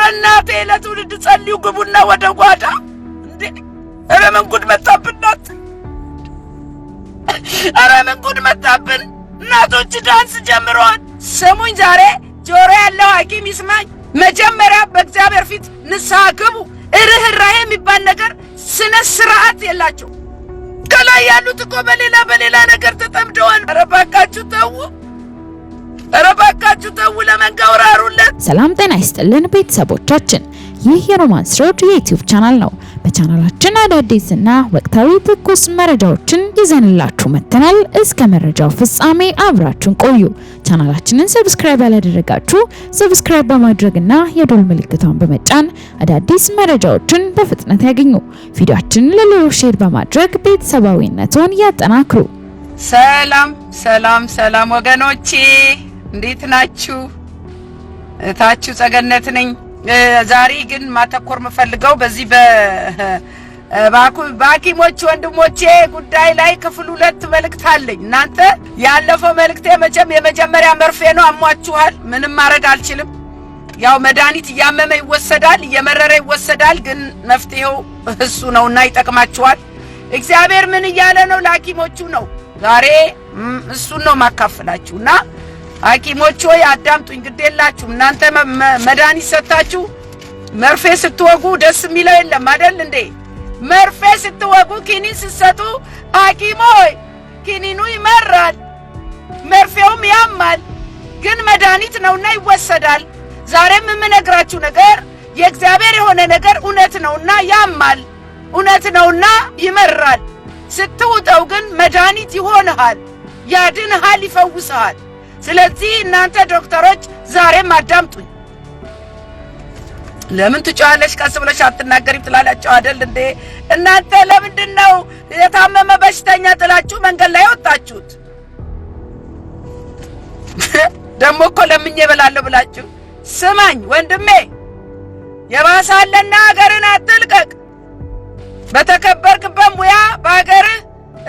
በእናቴ ለትውልድ ጸልዩ ግቡና ወደ ጓዳ እንዴ! ኧረ ምን ጉድ መጣብናት! ኧረ ምን ጉድ መጣብን! እናቶች ዳንስ ጀምረዋል። ስሙኝ፣ ዛሬ ጆሮ ያለው ሐኪም ይስማኝ። መጀመሪያ በእግዚአብሔር ፊት ንስሐ ግቡ። ርህራሄ የሚባል ነገር ስነ ስርዓት የላቸው። ከላይ ያሉት እኮ በሌላ ነገር ተጠምደዋል። ኧረ እባካችሁ ተው! ኧረ እባካችሁ ተው! ለመንጋው ራሩለት። ሰላም ጤና ይስጥልን ቤተሰቦቻችን፣ ይህ የሮማንስ ሮድ የዩቲዩብ ቻናል ነው። በቻናላችን አዳዲስና ወቅታዊ ትኩስ መረጃዎችን ይዘንላችሁ መጥተናል። እስከ መረጃው ፍጻሜ አብራችሁን ቆዩ። ቻናላችንን ሰብስክራይብ ያላደረጋችሁ ሰብስክራይብ በማድረግና የዶል ምልክቷን በመጫን አዳዲስ መረጃዎችን በፍጥነት ያገኙ። ቪዲዮአችንን ለሌሎች ሼር በማድረግ ቤተሰባዊነቱን ያጠናክሩ። ሰላም ወገኖቼ፣ እንዴት ናችሁ? እታችሁ ጸገነት ነኝ። ዛሬ ግን ማተኮር መፈልገው በዚህ በሐኪሞች ወንድሞቼ ጉዳይ ላይ ክፍል 2 መልእክት አለኝ። እናንተ ያለፈው መልእክቴ መቼም የመጀመሪያ መርፌ ነው፣ አሟችኋል። ምንም ማድረግ አልችልም። ያው መድኃኒት እያመመ ይወሰዳል፣ እየመረረ ይወሰዳል። ግን መፍትሄው እሱ ነውና ይጠቅማችኋል። እግዚአብሔር ምን እያለ ነው ለሐኪሞቹ ነው። ዛሬ እሱን ነው ማካፈላችሁና ሐኪሞች ሆይ አዳምጡኝ፣ ግድ የላችሁም። እናንተ መድኃኒት ሰጣችሁ መርፌ ስትወጉ ደስ የሚለው የለም አይደል እንዴ? መርፌ ስትወጉ ኪኒን ስትሰጡ ሐኪም ሆይ ኪኒኑ ይመራል፣ መርፌውም ያማል። ግን መድኃኒት ነውና ይወሰዳል። ዛሬም የምነግራችሁ ነገር የእግዚአብሔር የሆነ ነገር እውነት ነውና ያማል፣ እውነት ነውና ይመራል። ስትውጠው ግን መድኃኒት ይሆንሃል፣ ያድንሃል፣ ይፈውስሃል። ስለዚህ እናንተ ዶክተሮች ዛሬም አዳምጡኝ። ለምን ትጫለሽ? ቀስ ብለሽ አትናገሪም ትላላችሁ አይደል እንዴ? እናንተ ለምንድን ነው የታመመ በሽተኛ ጥላችሁ መንገድ ላይ ወጣችሁት? ደሞ እኮ ለምኜ እበላለሁ ብላችሁ። ስማኝ ወንድሜ፣ የባሰለና ሀገርን አትልቀቅ። በተከበርክበት ሙያ በሀገርህ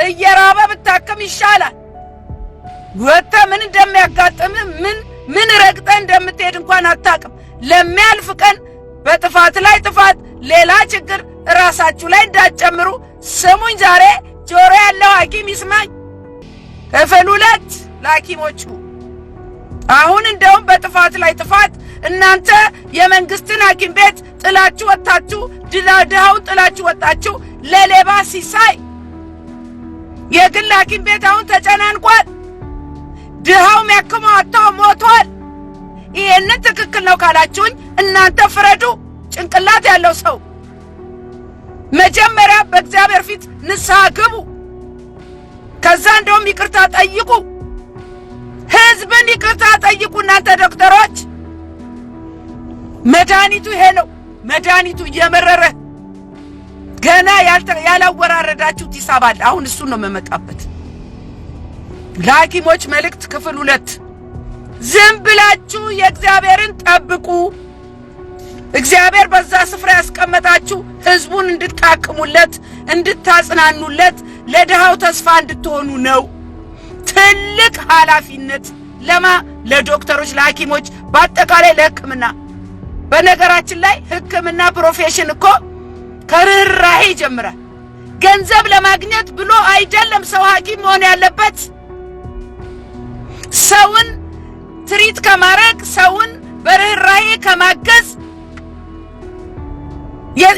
እየራበ ብታከም ይሻላል። ወጣ ምን እንደሚያጋጥም ምን ረግጠህ እንደምትሄድ እንኳን አታውቅም። ለሚያልፍ ቀን በጥፋት ላይ ጥፋት፣ ሌላ ችግር ራሳችሁ ላይ እንዳትጨምሩ ስሙኝ። ዛሬ ጆሮ ያለው ሐኪም ይስማኝ። ክፍል 2 ለሐኪሞቹ። አሁን እንደውም በጥፋት ላይ ጥፋት እናንተ የመንግስትን ሐኪም ቤት ጥላችሁ ወጣችሁ፣ ድሃውን ጥላችሁ ወጣችሁ ለሌባ ሲሳይ። የግል ሐኪም ቤት አሁን ተጨናንቋል። ድሃው የሚያክመው አጥቶ ሞቷል። ይሄንን ትክክል ነው ካላችሁኝ እናንተ ፍረዱ። ጭንቅላት ያለው ሰው መጀመሪያ በእግዚአብሔር ፊት ንስሐ ግቡ። ከዛ እንደውም ይቅርታ ጠይቁ። ህዝብን ይቅርታ ጠይቁ። እናንተ ዶክተሮች መድኃኒቱ ይሄ ነው። መድኃኒቱ እየመረረ ገና ያላወራረዳችሁት ይሳባል። አሁን እሱን ነው መመጣበት። ለሐኪሞች መልእክት ክፍል 2። ዝም ብላችሁ የእግዚአብሔርን ጠብቁ። እግዚአብሔር በዛ ስፍራ ያስቀመጣችሁ ህዝቡን እንድታክሙለት፣ እንድታጽናኑለት፣ ለድሃው ተስፋ እንድትሆኑ ነው። ትልቅ ኃላፊነት ለዶክተሮች፣ ለሐኪሞች፣ በአጠቃላይ ለሕክምና። በነገራችን ላይ ሕክምና ፕሮፌሽን እኮ ከርህራሄ ይጀምራል። ገንዘብ ለማግኘት ብሎ አይደለም ሰው ሐኪም መሆን ያለበት። ሰውን ትሪት ከማረግ፣ ሰውን በርህራሄ ከማገዝ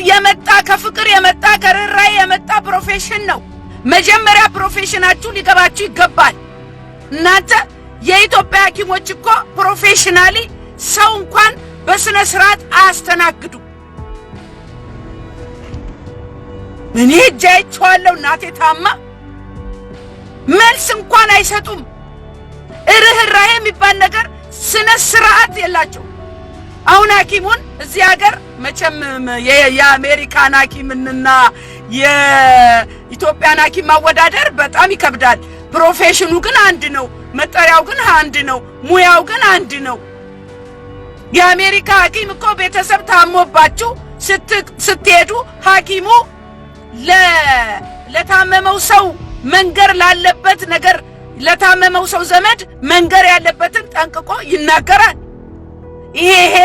የመጣ ከፍቅር የመጣ ከርህራሄ የመጣ ፕሮፌሽን ነው። መጀመሪያ ፕሮፌሽናችሁ ሊገባችሁ ይገባል። እናንተ የኢትዮጵያ ሐኪሞች እኮ ፕሮፌሽናሊ ሰው እንኳን በስነ ስርዓት አያስተናግዱ። እኔ ጃይቻለሁ። እናቴ ታማ መልስ እንኳን አይሰጡም። ርህራሄ የሚባል ነገር ስነ ስርዓት የላቸው። አሁን ሐኪሙን እዚህ ሀገር መቼም የአሜሪካን ሐኪምና የኢትዮጵያን ሐኪም ማወዳደር በጣም ይከብዳል። ፕሮፌሽኑ ግን አንድ ነው። መጠሪያው ግን አንድ ነው። ሙያው ግን አንድ ነው። የአሜሪካ ሐኪም እኮ ቤተሰብ ታሞባችሁ ስትሄዱ ሐኪሙ ለታመመው ሰው መንገር ላለበት ነገር ለታመመው ሰው ዘመድ መንገር ያለበትን ጠንቅቆ ይናገራል። ይሄ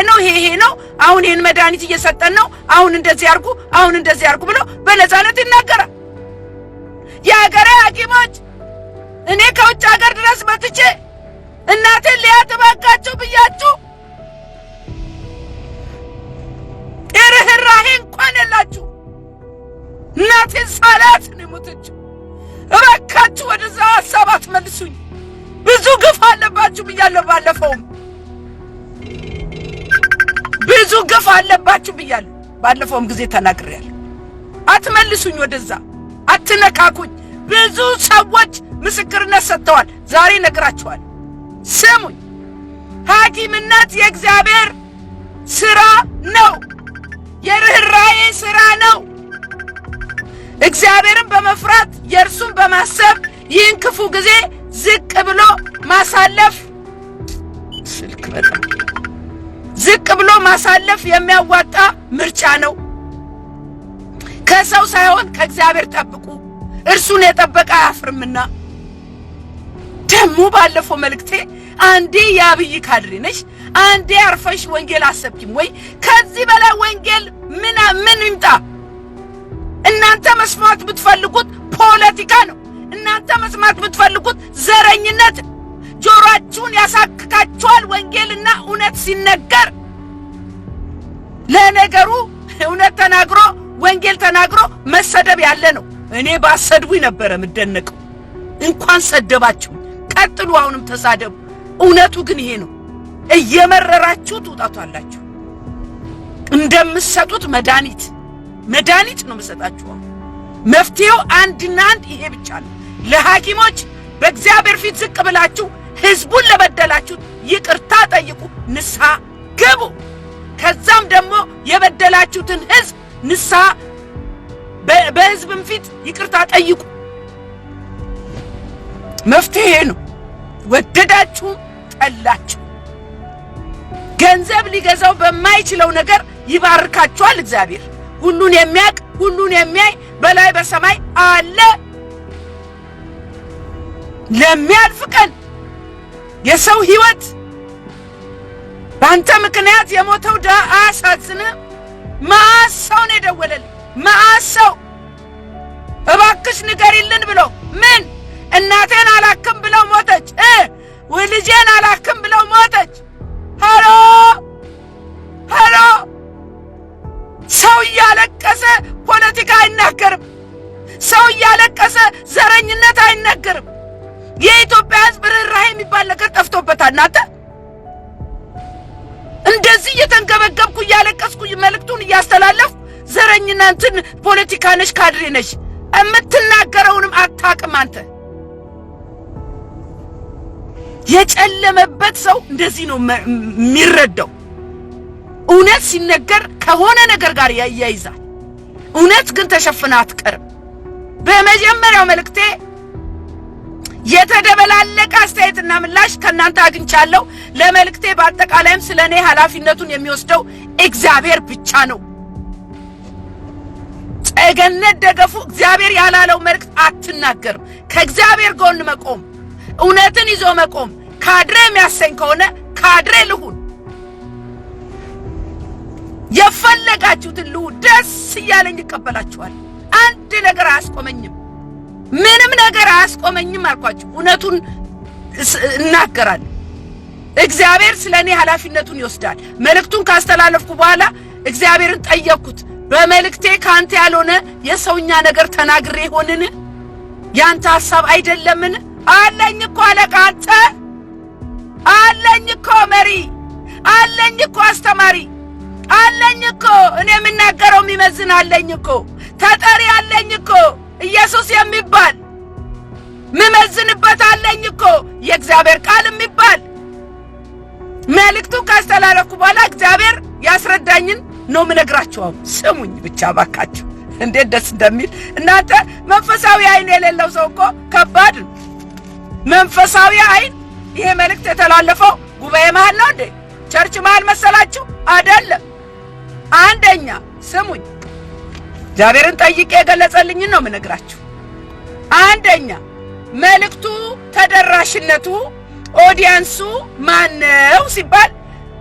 ነው አሁን ይሄን መድኃኒት እየሰጠን ነው፣ አሁን እንደዚህ አርጉ፣ አሁን እንደዚህ አርጉ ብሎ በነፃነት ይናገራል። የሀገሬ ሐኪሞች እኔ ከውጭ ሀገር ድረስ መጥቼ እናቴን ሊያጥባካችሁ ብያችሁ ርህራሄ እንኳን የላችሁ። እናቴን ሳላት ነው ሞተችው። እባካችሁ ወደዛ ሐሳብ አትመልሱኝ። ብዙ ግፍ አለባችሁ ብያለሁ። ባለፈውም ብዙ ግፍ አለባችሁ ብያለሁ። ባለፈውም ጊዜ ተናግሬያለሁ። አትመልሱኝ፣ ወደዛ አትነካኩኝ። ብዙ ሰዎች ምስክርነት ሰጥተዋል። ዛሬ ነግራችኋል። ስሙኝ፣ ሐኪምነት የእግዚአብሔር ሥራ ነው። የርህራሄ ሥራ ነው። እግዚአብሔርን በመፍራት የእርሱን በማሰብ ይህን ክፉ ጊዜ ዝቅ ብሎ ማሳለፍ ዝቅ ብሎ ማሳለፍ የሚያዋጣ ምርጫ ነው። ከሰው ሳይሆን ከእግዚአብሔር ጠብቁ፣ እርሱን የጠበቀ አያፍርምና። ደሞ ባለፈው መልእክቴ አንዴ የአብይ ካድሬ ነሽ፣ አንዴ አርፈሽ ወንጌል አሰብኪም ወይ? ከዚህ በላይ ወንጌል ምን ይምጣ? እናንተ መስማት ብትፈልጉት ፖለቲካ ነው። እናንተ መስማት ብትፈልጉት ዘረኝነት። ጆሮአችሁን ያሳክካችኋል ወንጌልና እውነት ሲነገር። ለነገሩ እውነት ተናግሮ ወንጌል ተናግሮ መሰደብ ያለ ነው። እኔ ባሰድቡኝ ነበር የምደነቀው። እንኳን ሰደባችሁ፣ ቀጥሉ፣ አሁንም ተሳደቡ። እውነቱ ግን ይሄ ነው። እየመረራችሁ ትውጣቷላችሁ። እንደምትሰጡት መድኃኒት ነው የምሰጣችሁ። መፍትሄው አንድና አንድ ይሄ ብቻ ነው። ለሐኪሞች በእግዚአብሔር ፊት ዝቅ ብላችሁ ሕዝቡን ለበደላችሁት ይቅርታ ጠይቁ፣ ንስሐ ግቡ። ከዛም ደግሞ የበደላችሁትን ሕዝብ ንስሐ በሕዝብም ፊት ይቅርታ ጠይቁ። መፍትሄ ነው። ወደዳችሁ ጠላችሁ፣ ገንዘብ ሊገዛው በማይችለው ነገር ይባርካችኋል እግዚአብሔር። ሁሉን የሚያውቅ ሁሉን የሚያይ በላይ በሰማይ አለ። ለሚያልፍ ቀን የሰው ሕይወት በአንተ ምክንያት የሞተው ድሃ አያሳዝንም? መዓት ሰው ነው የደወለልኝ፣ መዓት ሰው እባክሽ ንገሪልን ብሎ ምን እናቴን አላክም ብለው ሞተች፣ ልጄን አላክም ብለው ሞተች። ሃሎ ሰው እያለቀሰ ፖለቲካ አይናገርም። ሰው እያለቀሰ ዘረኝነት አይናገርም። የኢትዮጵያ ሕዝብ ርህራሄ የሚባል ነገር ጠፍቶበታል። እናንተ እንደዚህ እየተንገበገብኩ እያለቀስኩ መልእክቱን እያስተላለፍኩ ዘረኝና እንትን ፖለቲካ ነሽ ካድሬ ነሽ የምትናገረውንም አታውቅም አንተ። የጨለመበት ሰው እንደዚህ ነው የሚረዳው። እውነት ሲነገር ከሆነ ነገር ጋር ያያይዛል። እውነት ግን ተሸፍና አትቀርም። በመጀመሪያው መልእክቴ የተደበላለቀ አስተያየትና ምላሽ ከናንተ አግኝቻለሁ። ለመልእክቴ በአጠቃላይም ስለኔ ኃላፊነቱን የሚወስደው እግዚአብሔር ብቻ ነው። ጸገነት ደገፉ እግዚአብሔር ያላለው መልእክት አትናገርም። ከእግዚአብሔር ጎን መቆም፣ እውነትን ይዞ መቆም ካድሬ የሚያሰኝ ከሆነ ካድሬ ልሁን። የፈለጋችሁትን ልሁን። ደስ እያለኝ ይቀበላችኋል። አንድ ነገር አያስቆመኝም። ምንም ነገር አያስቆመኝም አልኳችሁ። እውነቱን እናገራለሁ። እግዚአብሔር ስለኔ ኃላፊነቱን ይወስዳል። መልእክቱን ካስተላለፍኩ በኋላ እግዚአብሔርን ጠየቅኩት። በመልእክቴ ካንተ ያልሆነ የሰውኛ ነገር ተናግሬ ሆንን? ያንተ ሐሳብ አይደለምን? አለኝ እኮ አለቃ፣ አንተ አለኝ እኮ መሪ፣ አለኝ እኮ አስተማሪ፣ አለኝ እኮ እኔ የምናገረው የሚመዝን አለኝ እኮ ተጠሪ፣ አለኝ እኮ ኢየሱስ የሚባል ምመዝንበት አለኝ እኮ የእግዚአብሔር ቃል የሚባል። መልእክቱን ካስተላለፍኩ በኋላ እግዚአብሔር ያስረዳኝን ነው የምነግራችሁ። ስሙኝ ብቻ ባካችሁ፣ እንዴት ደስ እንደሚል እናንተ። መንፈሳዊ አይን የሌለው ሰው እኮ ከባድ ነው። መንፈሳዊ አይን። ይሄ መልእክት የተላለፈው ጉባኤ መሃል ነው እንዴ? ቸርች መሃል መሰላችሁ? አይደለም። አንደኛ ስሙኝ፣ እግዚአብሔርን ጠይቄ የገለጸልኝን ነው የምነግራችሁ። አንደኛ መልእክቱ ተደራሽነቱ ኦዲየንሱ ማነው ሲባል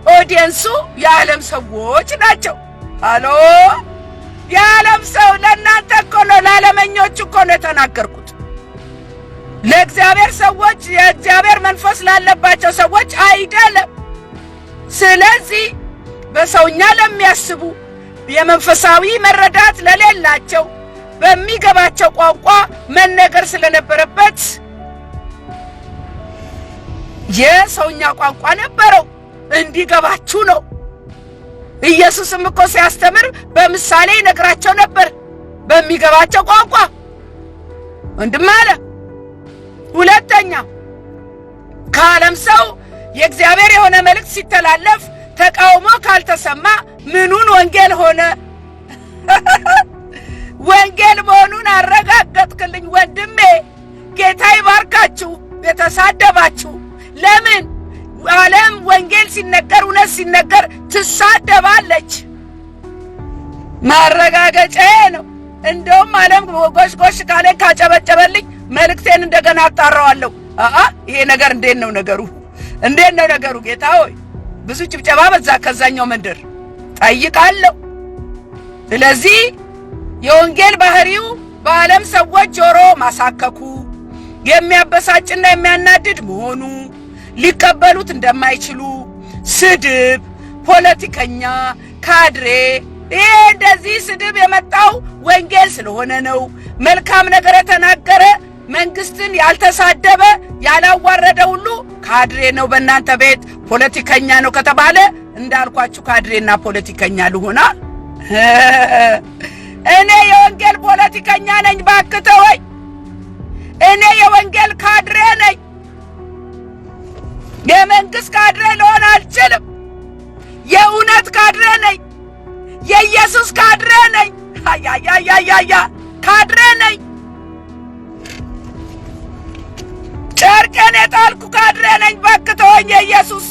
ኦዲየንሱ የዓለም ሰዎች ናቸው። ሃሎ የዓለም ሰው ለእናንተ እኮ ነው፣ ለዓለመኞች እኮ ነው የተናገርኩት። ለእግዚአብሔር ሰዎች፣ የእግዚአብሔር መንፈስ ላለባቸው ሰዎች አይደለም። ስለዚህ በሰውኛ ለሚያስቡ የመንፈሳዊ መረዳት ለሌላቸው በሚገባቸው ቋንቋ መነገር ስለነበረበት የሰውኛ ቋንቋ ነበረው፣ እንዲገባችሁ ነው። ኢየሱስም እኮ ሲያስተምር በምሳሌ ይነግራቸው ነበር በሚገባቸው ቋንቋ ወንድም አለ። ሁለተኛ ከዓለም ሰው የእግዚአብሔር የሆነ መልእክት ሲተላለፍ ተቃውሞ ካልተሰማ ምኑን ወንጌል ሆነ? ወንጌል መሆኑን አረጋገጥክልኝ ወንድሜ። ጌታ ይባርካችሁ የተሳደባችሁ። ለምን ዓለም ወንጌል ሲነገር፣ እውነት ሲነገር ትሳደባለች? ማረጋገጫ ነው። እንደውም ዓለም ጎሽ ካለ ካጨበጨበልኝ መልእክቴን እንደገና አጣራዋለሁ። ይሄ ነገር እንዴት ነው ነገሩ? ጌታ ሆይ ብዙ ጭብጨባ በዛ ከዛኛው መንደር ጠይቃለሁ። ስለዚህ የወንጌል ባህሪው በዓለም ሰዎች ጆሮ ማሳከኩ፣ የሚያበሳጭና የሚያናድድ መሆኑ፣ ሊቀበሉት እንደማይችሉ ስድብ፣ ፖለቲከኛ፣ ካድሬ። ይሄ እንደዚህ ስድብ የመጣው ወንጌል ስለሆነ ነው። መልካም ነገር የተናገረ መንግስትን ያልተሳደበ ያላዋረደ ሁሉ ካድሬ ነው። በእናንተ ቤት ፖለቲከኛ ነው ከተባለ እንዳልኳችሁ ካድሬና ፖለቲከኛ ልሆና? እኔ የወንጌል ፖለቲከኛ ነኝ። ባክተወኝ። እኔ የወንጌል ካድሬ ነኝ። የመንግስት ካድሬ ልሆን አልችልም። የእውነት ካድሬ ነኝ። የኢየሱስ ካድሬ ነኝ። ካድሬ ነኝ። ጨርቄን የጣልኩ ካድሬ ነኝ። ባክተወኝ። የኢየሱስ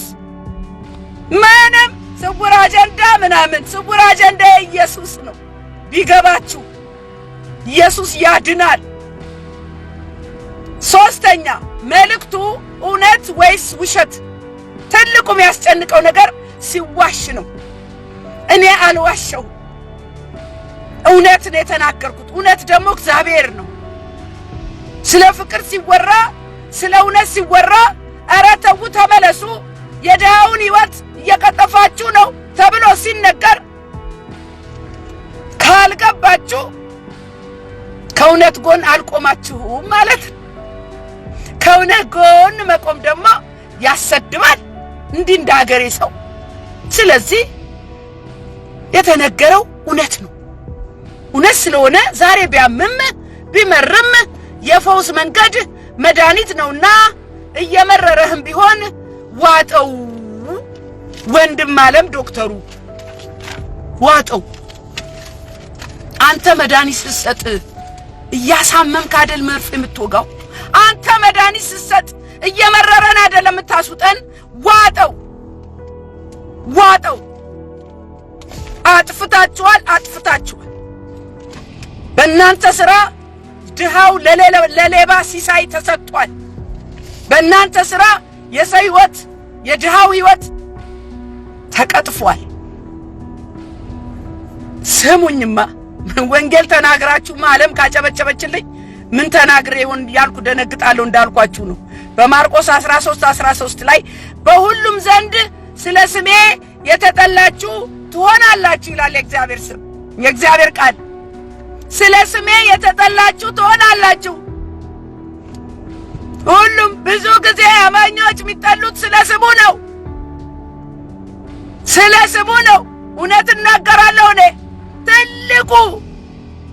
ምንም ስውር አጀንዳ ምናምን ስውር አጀንዳ የኢየሱስ ነው። ቢገባችሁ ኢየሱስ ያድናል። ሶስተኛ መልእክቱ እውነት ወይስ ውሸት? ትልቁ የሚያስጨንቀው ነገር ሲዋሽ ነው። እኔ አልዋሸው፣ እውነት ነው የተናገርኩት። እውነት ደግሞ እግዚአብሔር ነው። ስለ ፍቅር ሲወራ፣ ስለ እውነት ሲወራ ኧረ ተው ተመለሱ፣ የድሃውን ሕይወት እየቀጠፋችሁ ነው ተብሎ ሲነገር ካልገባችሁ ከእውነት ጎን አልቆማችሁም ማለት ነው። ከእውነት ጎን መቆም ደግሞ ያሰድባል፣ እንዲህ እንደ ሀገሬ ሰው። ስለዚህ የተነገረው እውነት ነው። እውነት ስለሆነ ዛሬ ቢያምም ቢመርም የፈውስ መንገድ መድኃኒት ነውና እየመረረህም ቢሆን ዋጠው። ወንድም ዓለም ዶክተሩ ዋጠው። አንተ መድኃኒት ስትሰጥ እያሳመምክ አይደል መርፌ የምትወጋው? አንተ መድኃኒት ስትሰጥ እየመረረን አይደል የምታስውጠን? ዋጠው። አጥፍታችኋል። በእናንተ ሥራ ድሃው ለሌባ ሲሳይ ተሰጥቷል። በእናንተ ሥራ የሰው ሕይወት የድሃው ሕይወት ተቀጥፏል። ስሙኝማ ወንጌል ተናግራችሁ ዓለም ካጨበጨበችልኝ ምን ተናግሬ ይሆን ያልኩ ደነግጣለሁ። እንዳልኳችሁ ነው። በማርቆስ 13:13 ላይ በሁሉም ዘንድ ስለ ስሜ የተጠላችሁ ትሆናላችሁ ይላል የእግዚአብሔር ስም፣ የእግዚአብሔር ቃል። ስለ ስሜ የተጠላችሁ ትሆናላችሁ። ሁሉም ብዙ ጊዜ አማኞች የሚጠሉት ስለ ስሙ ነው። ስለ ስሙ ነው። እውነት እናገራለሁ። እኔ ትልቁ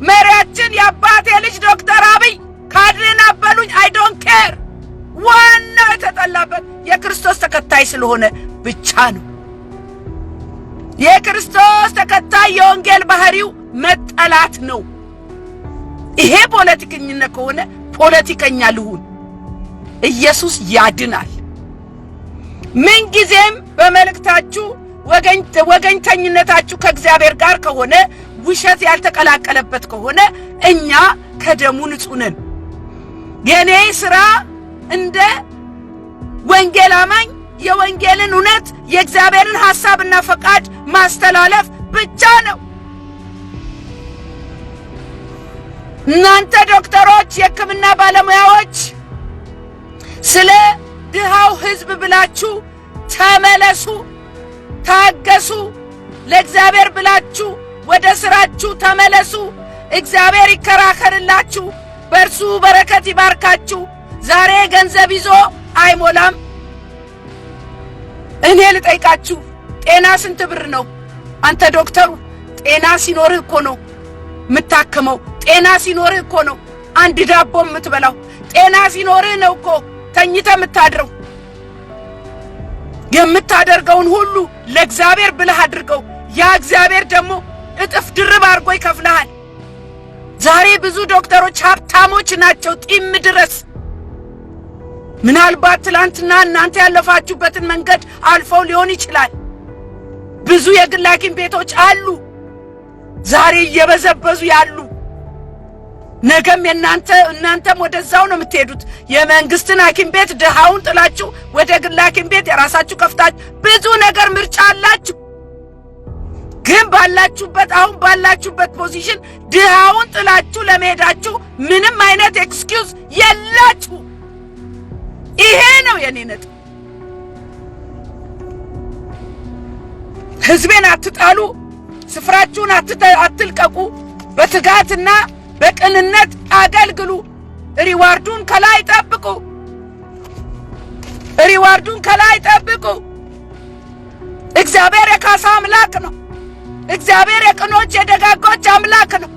መሪያችን የአባቴ ልጅ ዶክተር አብይ ካድሬን አበሉኝ፣ አይ ዶንት ኬር። ዋናው የተጠላበት የክርስቶስ ተከታይ ስለሆነ ብቻ ነው። የክርስቶስ ተከታይ የወንጌል ባህሪው መጠላት ነው። ይሄ ፖለቲከኝነት ከሆነ ፖለቲከኛ ልሁን። ኢየሱስ ያድናል። ምን ጊዜም በመልእክታችሁ ወገኝተኝነታችሁ ከእግዚአብሔር ጋር ከሆነ ውሸት ያልተቀላቀለበት ከሆነ እኛ ከደሙ ንጹህ ነን። የኔ ሥራ እንደ ወንጌል አማኝ የወንጌልን እውነት የእግዚአብሔርን ሐሳብና ፈቃድ ማስተላለፍ ብቻ ነው። እናንተ ዶክተሮች፣ የሕክምና ባለሙያዎች ስለ ድሃው ሕዝብ ብላችሁ ተመለሱ፣ ታገሱ። ለእግዚአብሔር ብላችሁ ወደ ሥራችሁ ተመለሱ። እግዚአብሔር ይከራከርላችሁ፣ በእርሱ በረከት ይባርካችሁ። ዛሬ ገንዘብ ይዞ አይሞላም። እኔ ልጠይቃችሁ፣ ጤና ስንት ብር ነው? አንተ ዶክተሩ ጤና ሲኖርህ እኮ ነው የምታክመው። ጤና ሲኖርህ እኮ ነው አንድ ዳቦ የምትበላው። ጤና ሲኖርህ ነው እኮ ተኝተህ የምታድረው። የምታደርገውን ሁሉ ለእግዚአብሔር ብለህ አድርገው። ያ እግዚአብሔር ደግሞ እጥፍ ድርብ አድርጎ ይከፍልሃል። ዛሬ ብዙ ዶክተሮች ሀብታሞች ናቸው ጢም ድረስ። ምናልባት ትላንትና እናንተ ያለፋችሁበትን መንገድ አልፈው ሊሆን ይችላል። ብዙ የግል ሐኪም ቤቶች አሉ ዛሬ እየበዘበዙ ያሉ። ነገም እናንተም ወደዛው ነው የምትሄዱት። የመንግስትን ሐኪም ቤት ድሃውን ጥላችሁ ወደ ግል ሐኪም ቤት የራሳችሁ ከፍታችሁ ብዙ ነገር ምርጫ አላችሁ። ግን አሁን ባላችሁበት ፖዚሽን ድሃውን ጥላችሁ ለመሄዳችሁ ምንም አይነት ኤክስኪውዝ የላችሁ። ይሄ ነው የኔ ነጥብ። ሕዝቤን አትጣሉ፣ ስፍራችሁን አትልቀቁ። በትጋትና በቅንነት አገልግሉ። ሪዋርዱን ከላይ ጠብቁ። እግዚአብሔር የካሳ አምላክ ነው። እግዚአብሔር የቅኖች የደጋጎች አምላክ ነው።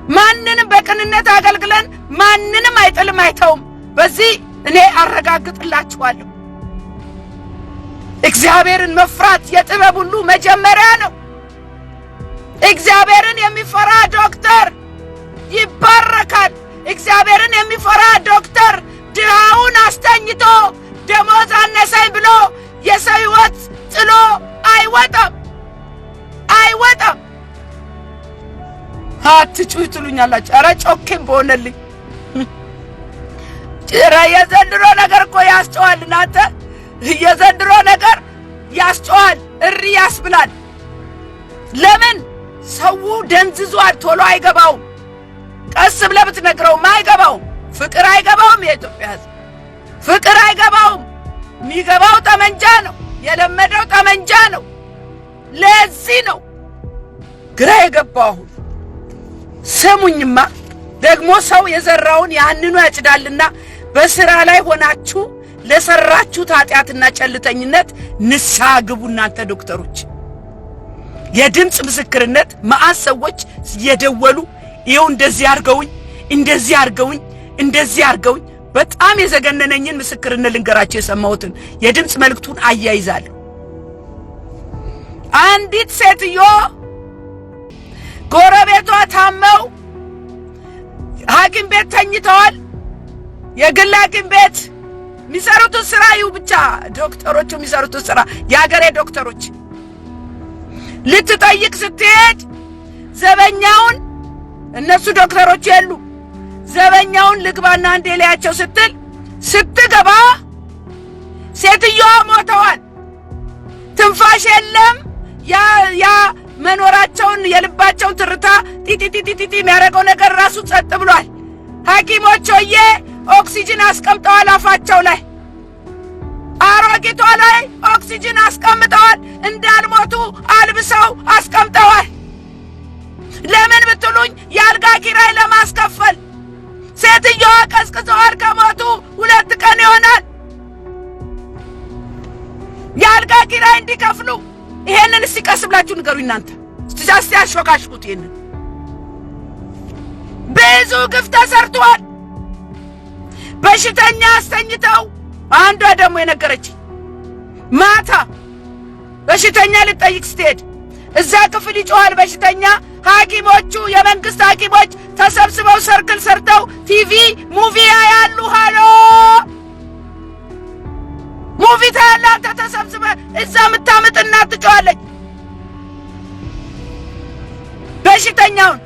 ማንንም በቅንነት አገልግለን ማንንም አይጥልም፣ አይተውም። በዚህ እኔ አረጋግጥላችኋለሁ። እግዚአብሔርን መፍራት የጥበብ ሁሉ መጀመሪያ ነው። እግዚአብሔርን የሚፈራ ዶክተር ይባረካል። እግዚአብሔርን የሚፈራ ዶክተር ድሃውን አስተኝቶ ደሞዝ አነሰኝ ብሎ የሰው ሕይወት ጥሎ አይወጣም። አትጩህ ትሉኛላችሁ። ኧረ ጮኬም በሆነልኝ። ኧረ የዘንድሮ ነገር እኮ ያስጨዋል። እናንተ የዘንድሮ ነገር ያስጨዋል፣ እሪ ያስብላል። ለምን? ሰው ደንዝዟል። ቶሎ አይገባውም። ቀስ ብለህ ብትነግረውም አይገባውም። ፍቅር አይገባውም። የኢትዮጵያ ሕዝብ ፍቅር አይገባውም። የሚገባው ጠመንጃ ነው። የለመደው ጠመንጃ ነው። ለዚህ ነው ግራ የገባው። ስሙኝማ፣ ደግሞ ሰው የዘራውን ያንኑ ያጭዳልና በሥራ ላይ ሆናችሁ ለሰራችሁት ኃጢአትና ጨልተኝነት ንስሐ ግቡ። እናንተ ዶክተሮች የድምፅ ምስክርነት መዓት ሰዎች እየደወሉ ይኸው እንደዚህ አርገውኝ በጣም የዘገነነኝን ምስክርነት ልንገራቸው። የሰማሁትን የድምፅ መልእክቱን አያይዛለሁ። አንዲት ሴትዮ ጎረቤቷ ታመው ሐኪም ቤት ተኝተዋል። የግል ሐኪም ቤት የሚሰሩትን ስራ ይሁ ብቻ ዶክተሮቹ የሚሰሩትን ስራ የአገሬ ዶክተሮች ልትጠይቅ ስትሄድ ዘበኛውን እነሱ ዶክተሮች የሉ ዘበኛውን ልግባና እንዴ ሊያቸው ስትገባ ሴትዮዋ ሞተዋል። ትንፋሽ የለም። ያ መኖራቸውን የልባቸውን ትርታ ቲቲቲቲቲ የሚያደርገው ነገር ራሱ ጸጥ ብሏል። ሐኪሞች ሆዬ ኦክሲጅን አስቀምጠዋል አፋቸው ላይ፣ አሮጊቷ ላይ ኦክሲጅን አስቀምጠዋል። እንዳልሞቱ አልብሰው አስቀምጠዋል። ለምን ብትሉኝ የአልጋ ኪራይ ለማስከፈል። ሴትዮዋ ቀዝቅዘዋል። ከሞቱ 2 ቀን ይሆናል። የአልጋ ኪራይ እንዲከፍሉ ይሄንን እስቲ ቀስ ብላችሁ ንገሩኝ እናንተ። እስቲ ያሾካሽኩት ይሄንን ብዙ ግፍ ተሰርቷል። በሽተኛ አስተኝተው አንዷ ደግሞ የነገረች ማታ በሽተኛ ልጠይቅ ስትሄድ እዛ ክፍል ይጮሃል በሽተኛ። ሐኪሞቹ የመንግስት ሐኪሞች ተሰብስበው ሰርክል ሰርተው ቲቪ ሙቪ ያያሉ። ሃሎ ሙቪ ታያለህ አንተ ተሰብስበህ እዛ የምታምጥ እናት ትጮኻለች። በሽተኛውን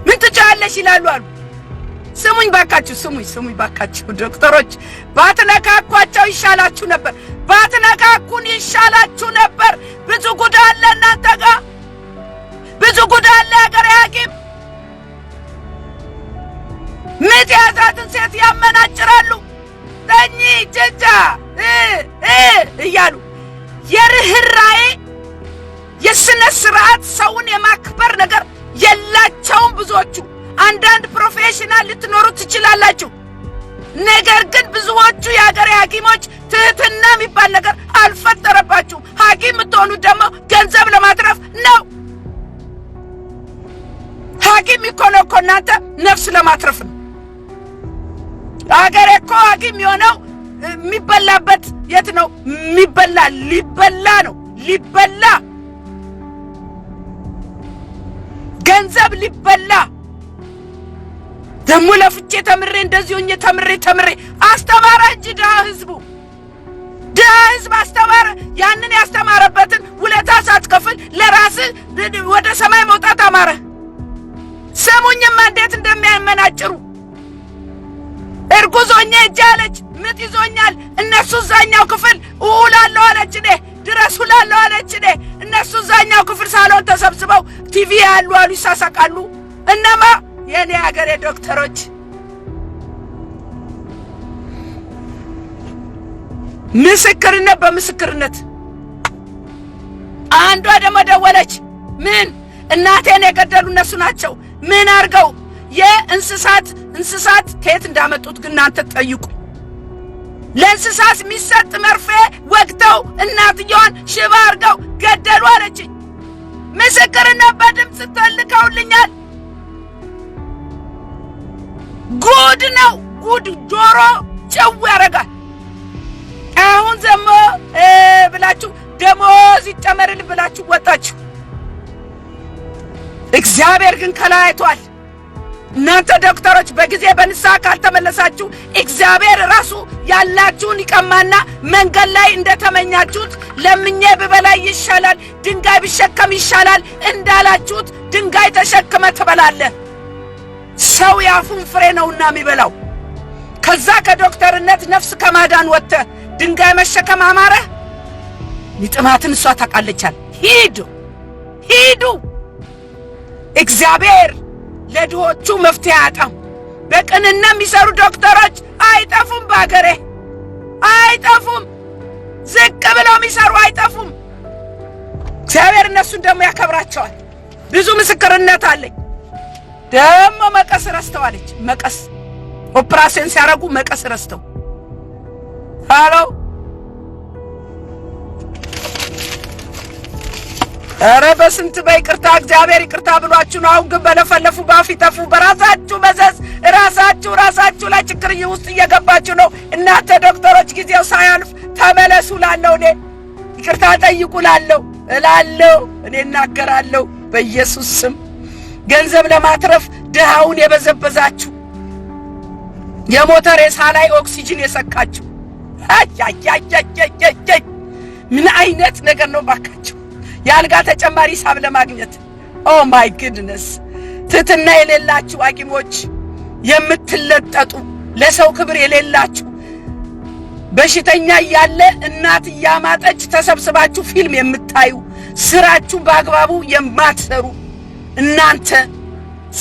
ምን ትጮኻለሽ ይላሉ አሉ። ስሙኝ ባካችሁ ዶክተሮች፣ ባትነካኳቸው ይሻላችሁ ነበር። ባትነካኩን ይሻላችሁ ነበር። ብዙ ጉድ አለ እናንተ ጋር፣ ብዙ ጉድ አለ። ሀገር ሐኪም ምጥ ያዛትን ሴት ያመናጭራሉ። ተኝ ጀጃ እያሉ የርህራሄ የስነ ስርዓት ሰውን የማክበር ነገር የላቸውም ብዙዎቹ። አንዳንድ ፕሮፌሽናል ልትኖሩ ትችላላችሁ፣ ነገር ግን ብዙዎቹ የሀገር ሐኪሞች ትህትና የሚባል ነገር አልፈጠረባችሁም። ሐኪም የምትሆኑት ደግሞ ገንዘብ ለማትረፍ ነው። ሐኪም እኮ እናንተ ነፍስ ለማትረፍ ነው። ሀገር እኮ ሐኪም የሆነው የሚበላበት የት ነው? ሊበላ ነው። ገንዘብ ሊበላ ደሞ ለፍቼ ተምሬ እንደዚህ ሆኜ ተምሬ አስተማረ እንጂ ድሃ ህዝብ አስተማረ። ያንን ያስተማረበትን ውለታ ሳትከፍል ለራስህ ወደ ሰማይ መውጣት አማረ። ስሙኝማ እንዴት እንደሚያመናጭሩ። እርጉዞኛ እጃለች፣ ምጥ ይዞኛል፣ እነሱ እዛኛው ክፍል ውላለሁ አለች። ድረሱ ላለሁ አለች። እነሱ እዛኛው ክፍል ሳሎን ተሰብስበው ቲቪ ያሉ አሉ ይሳሳቃሉ። እነማ የኔ ሀገሬ ዶክተሮች ምስክርነት በምስክርነት። አንዷ ደግሞ ደወለች። ምን እናቴን የገደሉ እነሱ ናቸው። ምን አርገው? እንስሳት ከየት እንዳመጡት ግን እናንተ ጠይቁ። ለእንስሳት የሚሰጥ መርፌ ወግተው እናትየዋን ሽባ አርገው ገደሉ አለችኝ። ምስክርነት በድምፅ ተልከውልኛል። ጉድ ነው ጉድ። ጆሮ ጭው ያረጋል። አሁን ዘሞ ብላችሁ ደሞዝ ይጨመርል ብላችሁ ወጣችሁ። እግዚአብሔር ግን ከላይ አይቷል። እናንተ ዶክተሮች በጊዜ በንስሐ ካልተመለሳችሁ እግዚአብሔር ራሱ ያላችሁን ይቀማና መንገድ ላይ እንደተመኛችሁት ለምኜ ብበላ ይሻላል፣ ድንጋይ ብሸከም ይሻላል እንዳላችሁት ድንጋይ ተሸክመ ትበላለህ። ሰው ያፉን ፍሬ ነውና የሚበላው። ከዛ ከዶክተርነት ነፍስ ከማዳን ወጥተህ ድንጋይ መሸከም አማረ? ይጥማትን እሷ ታውቃለቻል። ሂዱ። እግዚአብሔር ለድሆቹ መፍትሄ አጣም። በቅንነት የሚሰሩ ዶክተሮች አይጠፉም፣ በአገሬ አይጠፉም። ዝቅ ብለው የሚሰሩ አይጠፉም። እግዚአብሔር እነሱን ደግሞ ያከብራቸዋል። ብዙ ምስክርነት አለኝ። ደግሞ መቀስ ረስተዋለች። መቀስ ኦፕራሽን ሲያረጉ መቀስ ረስተው ሃሎ ኧረ በስንት በይቅርታ እግዚአብሔር ይቅርታ ብሏችሁ ነው። አሁን ግን በለፈለፉ ባፊተፉ በራሳችሁ መዘዝ ራሳችሁ ላይ ችግር ውስጥ እየገባችሁ ነው። እናንተ ዶክተሮች ጊዜው ሳያልፍ ተመለሱ ላለው እኔ ይቅርታ ጠይቁ ላለው እኔ እናገራለሁ በኢየሱስ ስም። ገንዘብ ለማትረፍ ድሃውን የበዘበዛችሁ፣ የሞተር ሬሳ ላይ ኦክሲጅን የሰካችሁ ምን አይነት ነገር ነው ባካችሁ? ያልጋ ተጨማሪ ሂሳብ ለማግኘት ኦ ማይ ጉድነስ። ትትና የሌላችሁ ሐኪሞች የምትለጠጡ ለሰው ክብር የሌላችሁ በሽተኛ ያለ እናት ያማጠች ተሰብስባችሁ ፊልም የምታዩ ስራችሁ በአግባቡ የማትሰሩ እናንተ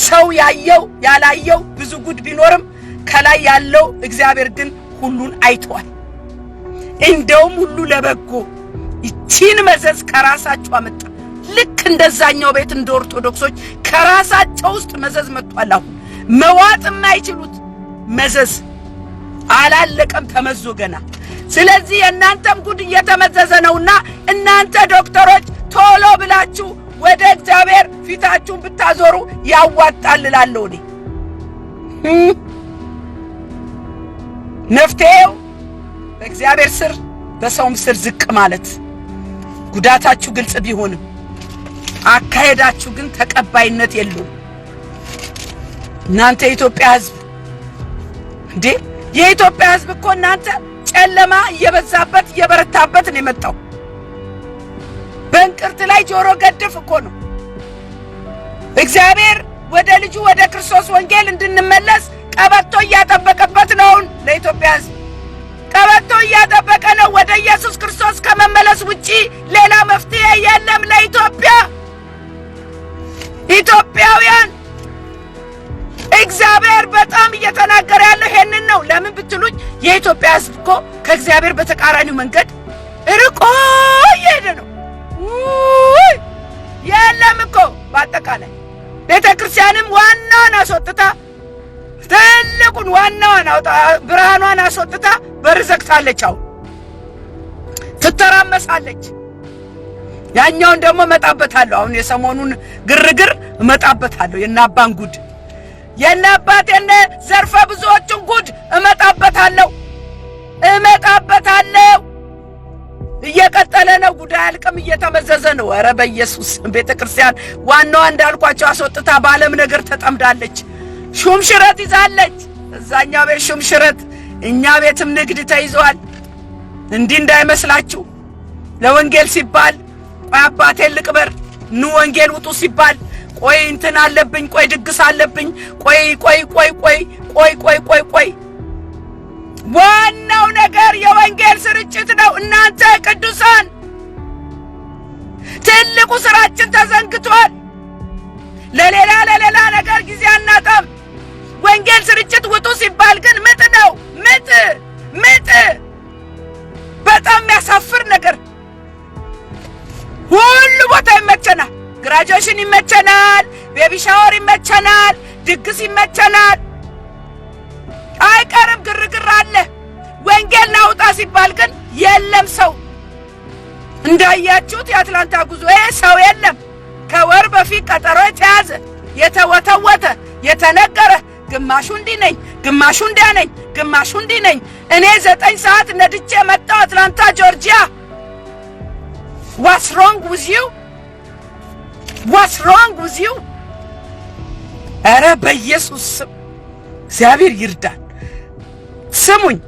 ሰው ያየው ያላየው ብዙ ጉድ ቢኖርም ከላይ ያለው እግዚአብሔር ግን ሁሉን አይቷል። እንደውም ሁሉ ለበጎ ይቺን መዘዝ ከራሳችሁ አመጣ። ልክ እንደዛኛው ቤት እንደ ኦርቶዶክሶች ከራሳቸው ውስጥ መዘዝ መጥቷል። አሁን መዋጥ የማይችሉት መዘዝ አላለቀም፣ ተመዞ ገና። ስለዚህ የእናንተም ጉድ እየተመዘዘ ነውና እናንተ ዶክተሮች ቶሎ ብላችሁ ወደ እግዚአብሔር ፊታችሁን ብታዞሩ ያዋጣል እላለሁ እኔ። መፍትሄው በእግዚአብሔር ስር በሰውም ስር ዝቅ ማለት። ጉዳታችሁ ግልጽ ቢሆንም አካሄዳችሁ ግን ተቀባይነት የለውም። እናንተ የኢትዮጵያ ሕዝብ እንዴ የኢትዮጵያ ሕዝብ እኮ እናንተ ጨለማ እየበዛበት እየበረታበት ነው የመጣው። በእንቅርት ላይ ጆሮ ገድፍ እኮ ነው። እግዚአብሔር ወደ ልጁ ወደ ክርስቶስ ወንጌል እንድንመለስ ቀበቶ እያጠበቀበት ነው። ለኢትዮጵያ ሕዝብ ቀበቶ እያጠበቀ ነው። ወደ ኢየሱስ ክርስቶስ ከመመለስ ውጪ ሌላ መፍትሄ የለም ለኢትዮጵያ። ኢትዮጵያውያን እግዚአብሔር በጣም እየተናገረ ያለው ይሄንን ነው። ለምን ብትሉኝ የኢትዮጵያ ሕዝብ እኮ ከእግዚአብሔር በተቃራኒው መንገድ ርቆ እየሄደ ነው። የለም እኮ በአጠቃላይ ቤተክርስቲያንም ዋናዋን አስወጥታ ትልቁን ዋናዋን ብርሃኗን አስወጥታ በርዘግታለች። አሁን ትተራመሳለች። ያኛውን ደግሞ እመጣበታለሁ። አሁን የሰሞኑን ግርግር እመጣበታለሁ። የናባን ጉድ የናባቴን ዘርፈ ብዙዎችን ጉድ እመጣበታለሁ። እየቀጠለ ነው። ጉዳይ አልቅም፣ እየተመዘዘ ነው። ኧረ በኢየሱስ ቤተክርስቲያን ዋናዋ እንዳልኳቸው አስወጥታ በዓለም ነገር ተጠምዳለች። ሹምሽረት ይዛለች። እዛኛው ቤት ሹምሽረት፣ እኛ ቤትም ንግድ ተይዟል። እንዲህ እንዳይመስላችሁ። ለወንጌል ሲባል ቆይ አባቴን ልቅበር፣ ኑ ወንጌል ውጡ ሲባል ቆይ እንትን አለብኝ፣ ቆይ ድግስ አለብኝ፣ ቆይ ዋናው ነገር የወንጌል ስርጭት ነው። እናንተ ቅዱሳን ትልቁ ስራችን ተዘንግቷል። ለሌላ ነገር ጊዜ አናጣም። ወንጌል ስርጭት ውጡ ሲባል ግን ምጥ ነው። ምጥ በጣም የሚያሳፍር ነገር። ሁሉ ቦታ ይመቸናል። ግራጁዌሽን ይመቸናል፣ ቤቢ ሻወር ይመቸናል፣ ድግስ ይመቸናል። አይቀርም ግርግር አለ። ወንጌል ናውጣ ሲባል ግን የለም ሰው። እንዳያችሁት የአትላንታ ጉዞ ሰው የለም። ከወር በፊት ቀጠሮ የተያዘ የተወተወተ የተነገረ ግማሹ እንዲህ ነኝ፣ ግማሹ እንዲያ ነኝ፣ ግማሹ እንዲህ ነኝ። እኔ 9 ሰዓት ነድቼ መጣሁ አትላንታ ጆርጂያ። What's wrong with you? What's wrong with you? ኧረ በኢየሱስ ስም እግዚአብሔር ይርዳን። ስሙኝ፣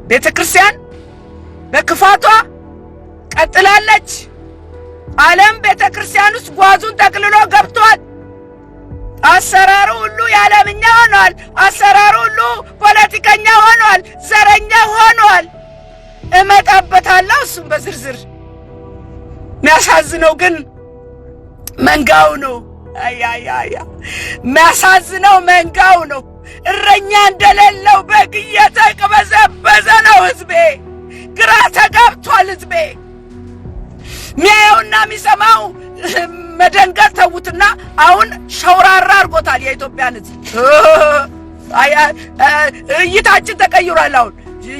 ቤተክርስቲያን በክፋቷ ቀጥላለች። ዓለም ቤተክርስቲያን ውስጥ ጓዙን ጠቅልሎ ገብቷል። አሰራሩ ሁሉ ያለምኛ ሆኗል። አሰራሩ ሁሉ ፖለቲከኛ ሆኗል፣ ዘረኛ ሆኗል። እመጣበታለሁ እሱም በዝርዝር። የሚያሳዝነው ግን መንጋው ነው። የሚያሳዝነው መንጋው ነው። እረኛ እንደሌለው በግ እየተቅበዘበዘ ነው ህዝቤ። ግራ ተጋብቷል ህዝቤ። ሚያየውና የሚሰማው መደንገር ተውትና አሁን ሸውራራ አድርጎታል የኢትዮጵያን ህዝብ። እይታችን ተቀይሯል። አሁን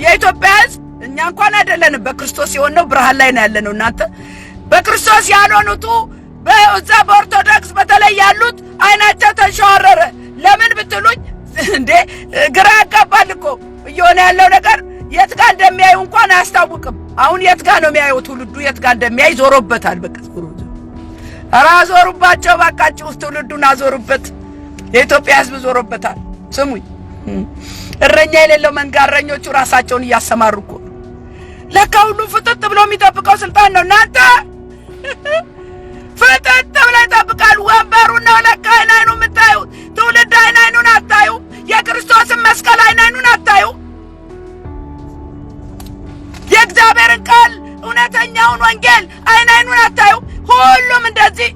የኢትዮጵያ ህዝብ እኛ እንኳን አይደለንም በክርስቶስ የሆነው ብርሃን ላይ ነው ያለነው። እናንተ በክርስቶስ ያልሆኑት በዛ በኦርቶዶክስ በተለይ ያሉት አይናቸው ተንሸዋረረ። ለምን ብትሉኝ እንዴ ግራ ያጋባል እኮ እየሆነ ያለው ነገር። የት ጋር እንደሚያዩ እንኳን አያስታውቅም። አሁን የት ጋር ነው የሚያየው? ትውልዱ የት ጋር እንደሚያይ ዞሮበታል። በቃ አዞሩባቸው። በቃችሁ ትውልዱን አዞሩበት። የኢትዮጵያ ህዝብ ዞሮበታል። ስሙኝ፣ እረኛ የሌለው መንጋ እረኞቹ ራሳቸውን እያሰማሩ እኮ ለካ ሁሉ ፍጥጥ ብሎ የሚጠብቀው ስልጣን ነው። እናንተ ፍጥጥ ብሎ ይጠብቃል። ወንበሩን ነው ለካ አይናይኑ የምታዩ። ትውልድ አይናይኑን አታዩ። የክርስቶስን መስቀል አይናይኑን አታዩ። የእግዚአብሔርን ቃል እውነተኛውን ወንጌል አይናይኑን አታዩ። ሁሉም እንደዚህ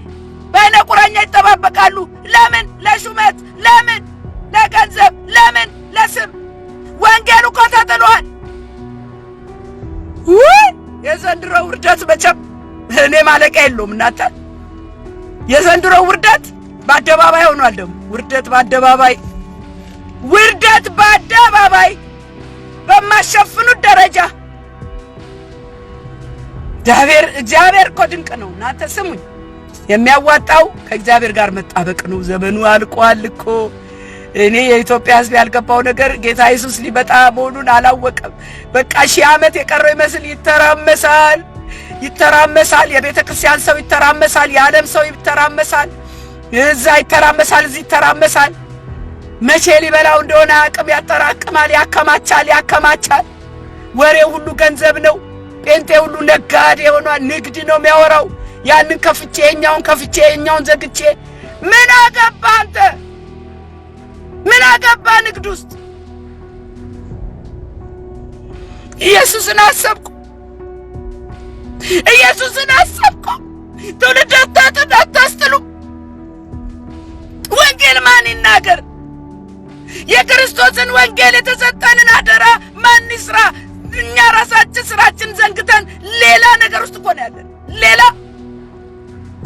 በአይነ ቁራኛ ይጠባበቃሉ። ለምን? ለሹመት፣ ለምን? ለገንዘብ፣ ለምን? ለስም። ወንጌሉ እኮ ተጥሏል። የዘንድሮ ውርደት መቼም እኔ ማለቂያ የለውም እናንተ። የዘንድሮ ውርደት በአደባባይ ሆኗል። ደግሞ ውርደት በአደባባይ በማሸፍኑት ደረጃ እግዚአብሔር እኮ ድንቅ ነው። እናንተ ስሙኝ፣ የሚያዋጣው ከእግዚአብሔር ጋር መጣበቅ ነው። ዘመኑ አልቋል እኮ። እኔ የኢትዮጵያ ሕዝብ ያልገባው ነገር ጌታ ኢየሱስ ሊመጣ መሆኑን አላወቀም። በቃ 1000 ዓመት የቀረው ይመስል ይተራመሳል። የቤተ ክርስቲያን ሰው ይተራመሳል፣ የዓለም ሰው ይተራመሳል፣ እዛ ይተራመሳል፣ እዚህ ይተራመሳል። መቼ ሊበላው እንደሆነ አቅም ያጠራቅማል፣ ያከማቻል። ወሬው ሁሉ ገንዘብ ነው። ጴንጤ ሁሉ ነጋዴ ሆኗል። ንግድ ነው የሚያወራው። ያንን ከፍቼ የኛውን ከፍቼ የኛውን ዘግቼ ምን አገባ አንተ? ምን አገባ ንግድ ውስጥ? ኢየሱስን አሰብኩ። ትውልድ አታስጥሉ። ወንጌል ማን ይናገር? የክርስቶስን ወንጌል የተሰጠንን አደራ ማን ይስራ? እኛ ራሳችን ስራችን ዘንግተን ሌላ ነገር ውስጥ እኮ ነው ያለን። ሌላ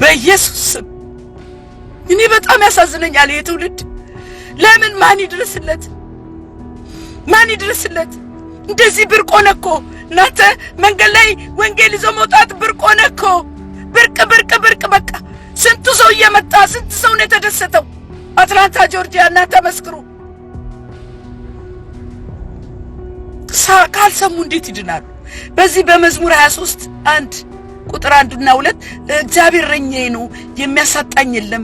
በኢየሱስ ስም እኔ በጣም ያሳዝነኛል ይሄ ትውልድ። ለምን ማን ይድረስለት? እንደዚህ ብርቅ ሆነ እኮ እናንተ። መንገድ ላይ ወንጌል ይዞ መውጣት ብርቅ ሆነ እኮ። ብርቅ በቃ። ስንቱ ሰው እየመጣ ስንት ሰው ነው የተደሰተው። አትላንታ ጆርጂያ እናንተ መስክሩ። ካልሰሙ እንዴት ይድናሉ? በዚህ በመዝሙር 23 1 ቁጥር 1 እና 2 እግዚአብሔር እረኛዬ ነው የሚያሳጣኝ የለም፣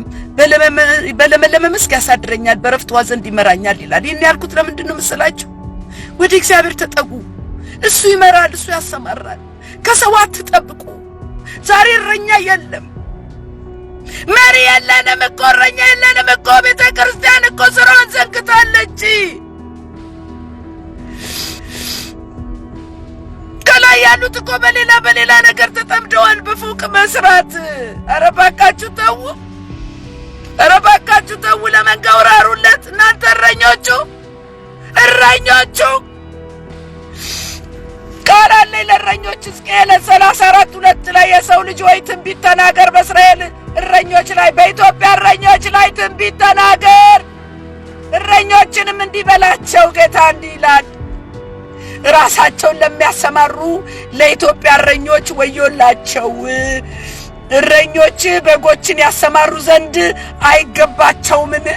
በለመለመ መስክ ያሳድረኛል፣ በዕረፍት ውኃ ዘንድ ይመራኛል ይላል። ይህን ያልኩት ለምንድን ነው መሰላችሁ? ወደ እግዚአብሔር ተጠጉ። እሱ ይመራል፣ እሱ ያሰማራል። ከሰው አትጠብቁ። ዛሬ እረኛ የለም፣ መሪ የለንም እኮ፣ እረኛ የለንም እኮ። ቤተ ክርስቲያን እኮ ስራዋን ዘንግታለች። ከላይ ያሉት እኮ በሌላ ነገር ተጠምደዋል፣ በፎቅ መስራት። ኧረ እባካችሁ ተው፣ ለመንጋው ራሩለት እናንተ እረኞቹ። ቃል አለኝ ለእረኞች። ሕዝቅኤል 34:2 ላይ የሰው ልጅ ወይ ትንቢት ተናገር፣ በእስራኤል እረኞች ላይ፣ በኢትዮጵያ እረኞች ላይ ትንቢት ተናገር። እረኞችንም እንዲህ በላቸው፣ ጌታ እንዲህ ይላል፣ ራሳቸውን ለሚያሰማሩ ለኢትዮጵያ እረኞች ወዮላቸው። እረኞች በጎችን ያሰማሩ ዘንድ አይገባቸውምን?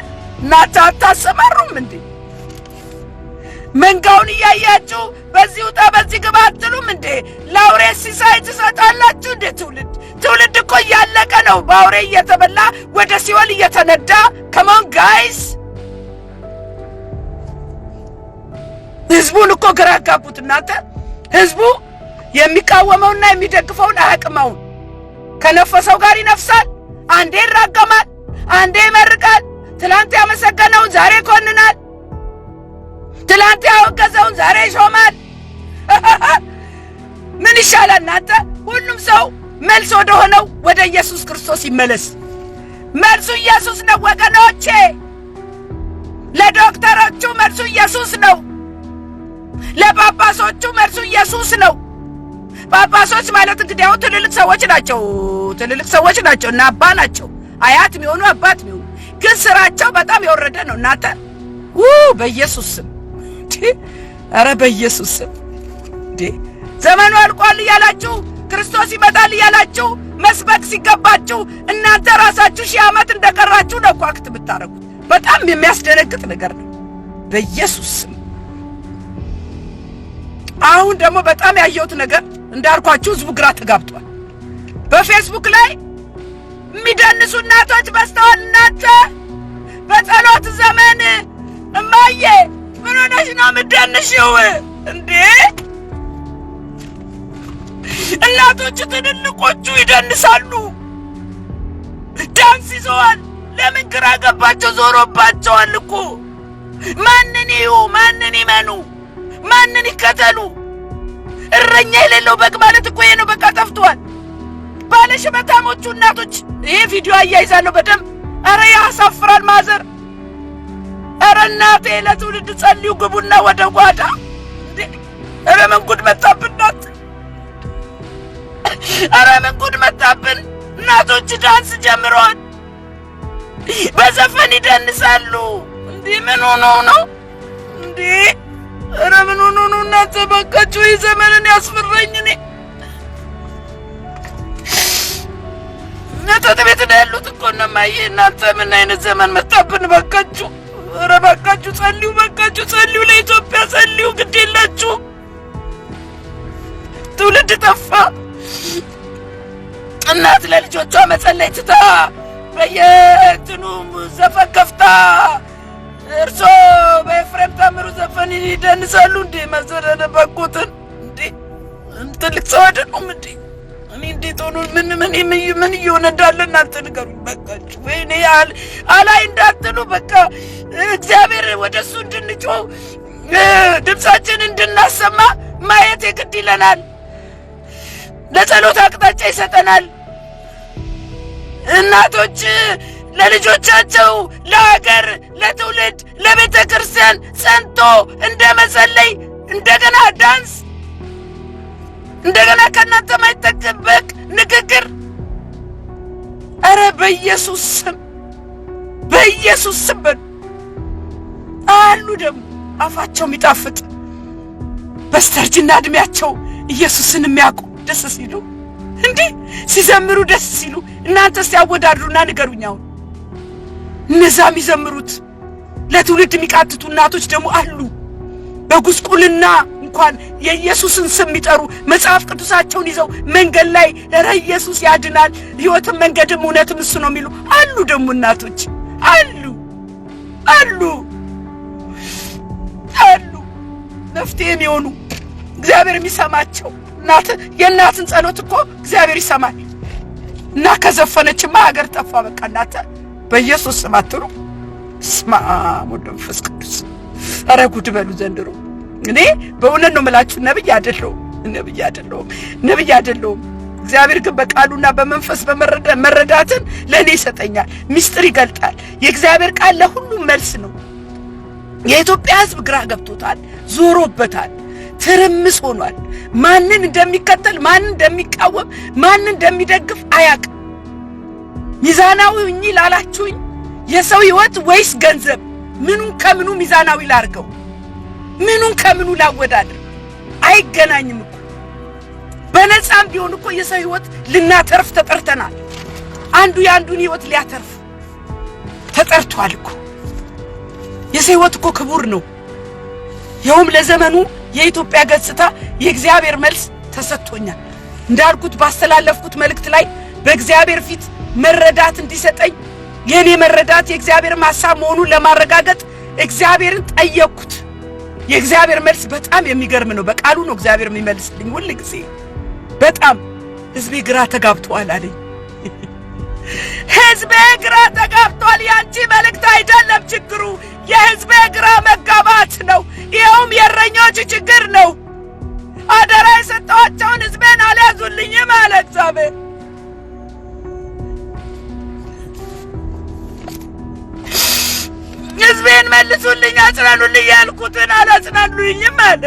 እናንተ አታሰማሩም እንዴ? መንጋውን እያያችሁ በዚህ ውጣ በዚህ ግባ አትሉም እንዴ? ለአውሬ ሲሳይ ትሰጣላችሁ እንዴ? ትውልድ እኮ እያለቀ ነው፣ በአውሬ እየተበላ ወደ ሲኦል እየተነዳ። ከሞን ጋይስ፣ ህዝቡን እኮ ግራ አጋቡት እናንተ። ህዝቡ የሚቃወመውና የሚደግፈውን አያቅመውን። ከነፈሰው ጋር ይነፍሳል። አንዴ ይራገማል፣ አንዴ ይመርቃል። ትላንት ያመሰገነውን ዛሬ ይኮንናል። ትላንት ያወገዘውን ዛሬ ይሾማል። ምን ይሻላል እናንተ? ሁሉም ሰው መልስ ወደ ሆነው ወደ ኢየሱስ ክርስቶስ ይመለስ። መልሱ ኢየሱስ ነው ወገኖቼ። ለዶክተሮቹ መልሱ ኢየሱስ ነው። ለጳጳሶቹ መልሱ ኢየሱስ ነው። ጳጳሶች ማለት እንግዲህ አሁን ትልልቅ ሰዎች ናቸው እና አባ ናቸው፣ አያት የሚሆኑ አባት የሚሆኑ፣ ግን ስራቸው በጣም የወረደ ነው እናንተ። በኢየሱስ ስም ኧረ በኢየሱስ ስም ዘመኑ አልቋል እያላችሁ ክርስቶስ ይመጣል እያላችሁ መስበክ ሲገባችሁ እናንተ ራሳችሁ 1000 ዓመት እንደቀራችሁ ነው እኮ አክት ብታረጉት። በጣም የሚያስደነግጥ ነገር ነው በኢየሱስ ስም። አሁን ደግሞ በጣም ያየሁት ነገር እንዳልኳችሁ ህዝቡ ግራ ተጋብቷል። በፌስቡክ ላይ የሚደንሱ እናቶች በስተዋል። እናንተ በጸሎት ዘመን እማዬ ምን ሆነሽ ነው የምትደንሽው እንዴ? እናቶች ትልልቆቹ ይደንሳሉ፣ ዳንስ ይዘዋል። ለምን ግራ ገባቸው? ዞሮባቸዋል እኮ። ማንን ይዩ? ማንን ይመኑ? ማንን ይከተሉ? እረኛ የሌለው በግ ማለት እኮ ይሄ ነው። በቃ ጠፍቷል። ባለሽበታሞቹ እናቶች ይሄ ቪዲዮ አያይዛለሁ በደንብ። ኧረ ያሳፍራል ማዘር። ኧረ እናቴ ለትውልድ ጸልዩ፣ ግቡና ወደ ጓዳ። ኧረ ምን ጉድ መጣብን ናት። ኧረ ምን ጉድ መጣብን። እናቶች ዳንስ ጀምረዋል፣ በዘፈን ይደንሳሉ። እንዲህ ምን ሆኖ ነው እንዲህ? ኧረ ምን ሆኖ ነው እናንተ? በቃችሁ ይህ ዘመንን ያስፈራኝ። እኔ እናንተ ቤት ነው ያሉት እኮ እነማዬ። እናንተ ምን አይነት ዘመን መጣብን? በቃችሁ፣ ኧረ በቃችሁ፣ ጸልዩ፣ በቃችሁ ጸልዩ፣ ለኢትዮጵያ ጸልዩ። ግድ የላችሁ፣ ትውልድ ጠፋ። እናት ለልጆቿ መጸለይ ትታ በየእንትኑ ዘፈን ከፍታ እርሶ በኤፍሬም ታምሩ ዘፈን ይደንሳሉ እንዴ? መዘረደ በቁትን እንዴ? ትልቅ ሰው አይደሉም እንዴ? እኔ እንዴት ሆኖ ምን እየሆነ እንዳለ እናንተ ንገሩኝ በቃችሁ። ወይኔ አላይ እንዳትሉ በቃ እግዚአብሔር ወደሱ እንድንጮህ ድምጻችን እንድናሰማ ማየት የግድ ይለናል። ለጸሎት አቅጣጫ ይሰጠናል። እናቶች ለልጆቻቸው፣ ለሀገር፣ ለትውልድ፣ ለቤተ ክርስቲያን ጸንቶ እንደመጸለይ እንደገና ዳንስ እንደገና ከእናንተ ማይጠበቅ ንግግር ኧረ በኢየሱስ ስም አሉ ደግሞ አፋቸው የሚጣፍጥ በስተርጅና እድሜያቸው ኢየሱስን የሚያውቁ ደስ ሲሉ እንዴ ሲዘምሩ ደስ ሲሉ እናንተ ሲያወዳድሩና ንገሩኝ። አሁን እነዛ የሚዘምሩት ለትውልድ የሚቃትቱ እናቶች ደግሞ አሉ በጉስቁልና እንኳን የኢየሱስን ስም የሚጠሩ መጽሐፍ ቅዱሳቸውን ይዘው መንገድ ላይ ኧረ ኢየሱስ ያድናል ሕይወትም መንገድም እውነትም እሱ ነው የሚሉ አሉ። ደግሞ እናቶች አሉ መፍትሄ የሚሆኑ እግዚአብሔር የሚሰማቸው የእናትን ጸሎት እኮ እግዚአብሔር ይሰማል። እና ከዘፈነችማ ሀገር ጠፋ በቃ። እናንተ በኢየሱስ ስም አትሉ። ስማ ወመንፈስ ቅዱስ ኧረ ጉድ በሉ ዘንድሮ። እኔ በእውነት ነው የምላችሁ ነብይ አይደለሁም። እግዚአብሔር ግን በቃሉና በመንፈስ መረዳትን ለእኔ ይሰጠኛል። ምስጢር ይገልጣል። የእግዚአብሔር ቃል ለሁሉም መልስ ነው። የኢትዮጵያ ሕዝብ ግራ ገብቶታል፣ ዞሮበታል፣ ትርምስ ሆኗል። ማንን እንደሚከተል፣ ማንን እንደሚቃወም፣ ማንን እንደሚደግፍ አያውቅም። ሚዛናዊ ሁኚ ላላችሁኝ የሰው ሕይወት ወይስ ገንዘብ? ምኑን ከምኑ ሚዛናዊ ላርገው? ምኑን ከምኑ ላወዳድር? አይገናኝም እኮ። በነፃም ቢሆን እኮ የሰው ሕይወት ልናተርፍ ተጠርተናል። አንዱ የአንዱን ሕይወት ሊያተርፍ ተጠርቷል እኮ። የሰው ሕይወት እኮ ክቡር ነው። ይኸውም ለዘመኑ የኢትዮጵያ ገጽታ የእግዚአብሔር መልስ ተሰጥቶኛል። እንዳልኩት ባስተላለፍኩት መልእክት ላይ በእግዚአብሔር ፊት መረዳት እንዲሰጠኝ የኔ መረዳት የእግዚአብሔር ሐሳብ መሆኑን ለማረጋገጥ እግዚአብሔርን ጠየቅኩት። የእግዚአብሔር መልስ በጣም የሚገርም ነው። በቃሉ ነው እግዚአብሔር የሚመልስልኝ ሁሉ ጊዜ። በጣም ሕዝቤ ግራ ተጋብቷል አለኝ። ሕዝቤ ግራ ተጋብቷል። ያንቺ መልእክት አይደለም ችግሩ፣ የሕዝቤ ግራ መጋባት ነው። ይኸውም የእረኞች ችግር ነው። አደራ የሰጠኋቸውን ሕዝቤን አልያዙልኝም አለ እግዚአብሔር። ሕዝቤን መልሱልኝ፣ አጽናኑልኝ ያልኩትን አላጽናኑልኝም አለ።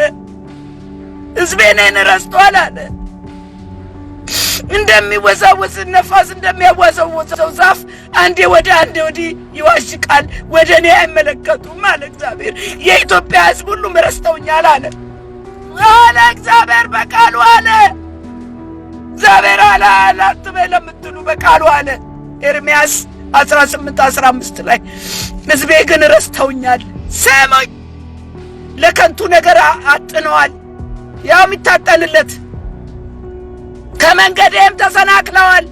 ሕዝቤን ረስቷል አለ። እንደሚወዛወዝ ነፋስ እንደሚያወዛወዘው ዛፍ አንዴ ወደ አንዴ ወዲህ ይዋሽቃል፣ ወደ እኔ አይመለከቱም አለ እግዚአብሔር። የኢትዮጵያ ሕዝብ ሁሉ ረስተውኛል አለ እግዚአብሔር በቃሉ አለ። እግዚአብሔር አለ አትበል ለምትሉ በቃሉ አለ። ኤርምያስ 18:15 ላይ ሕዝቤ ግን ረስተውኛል፣ ሰሙኝ፣ ለከንቱ ነገር አጥነዋል። ያው የሚታጠንለት ከመንገዴም ተሰናክለዋል፣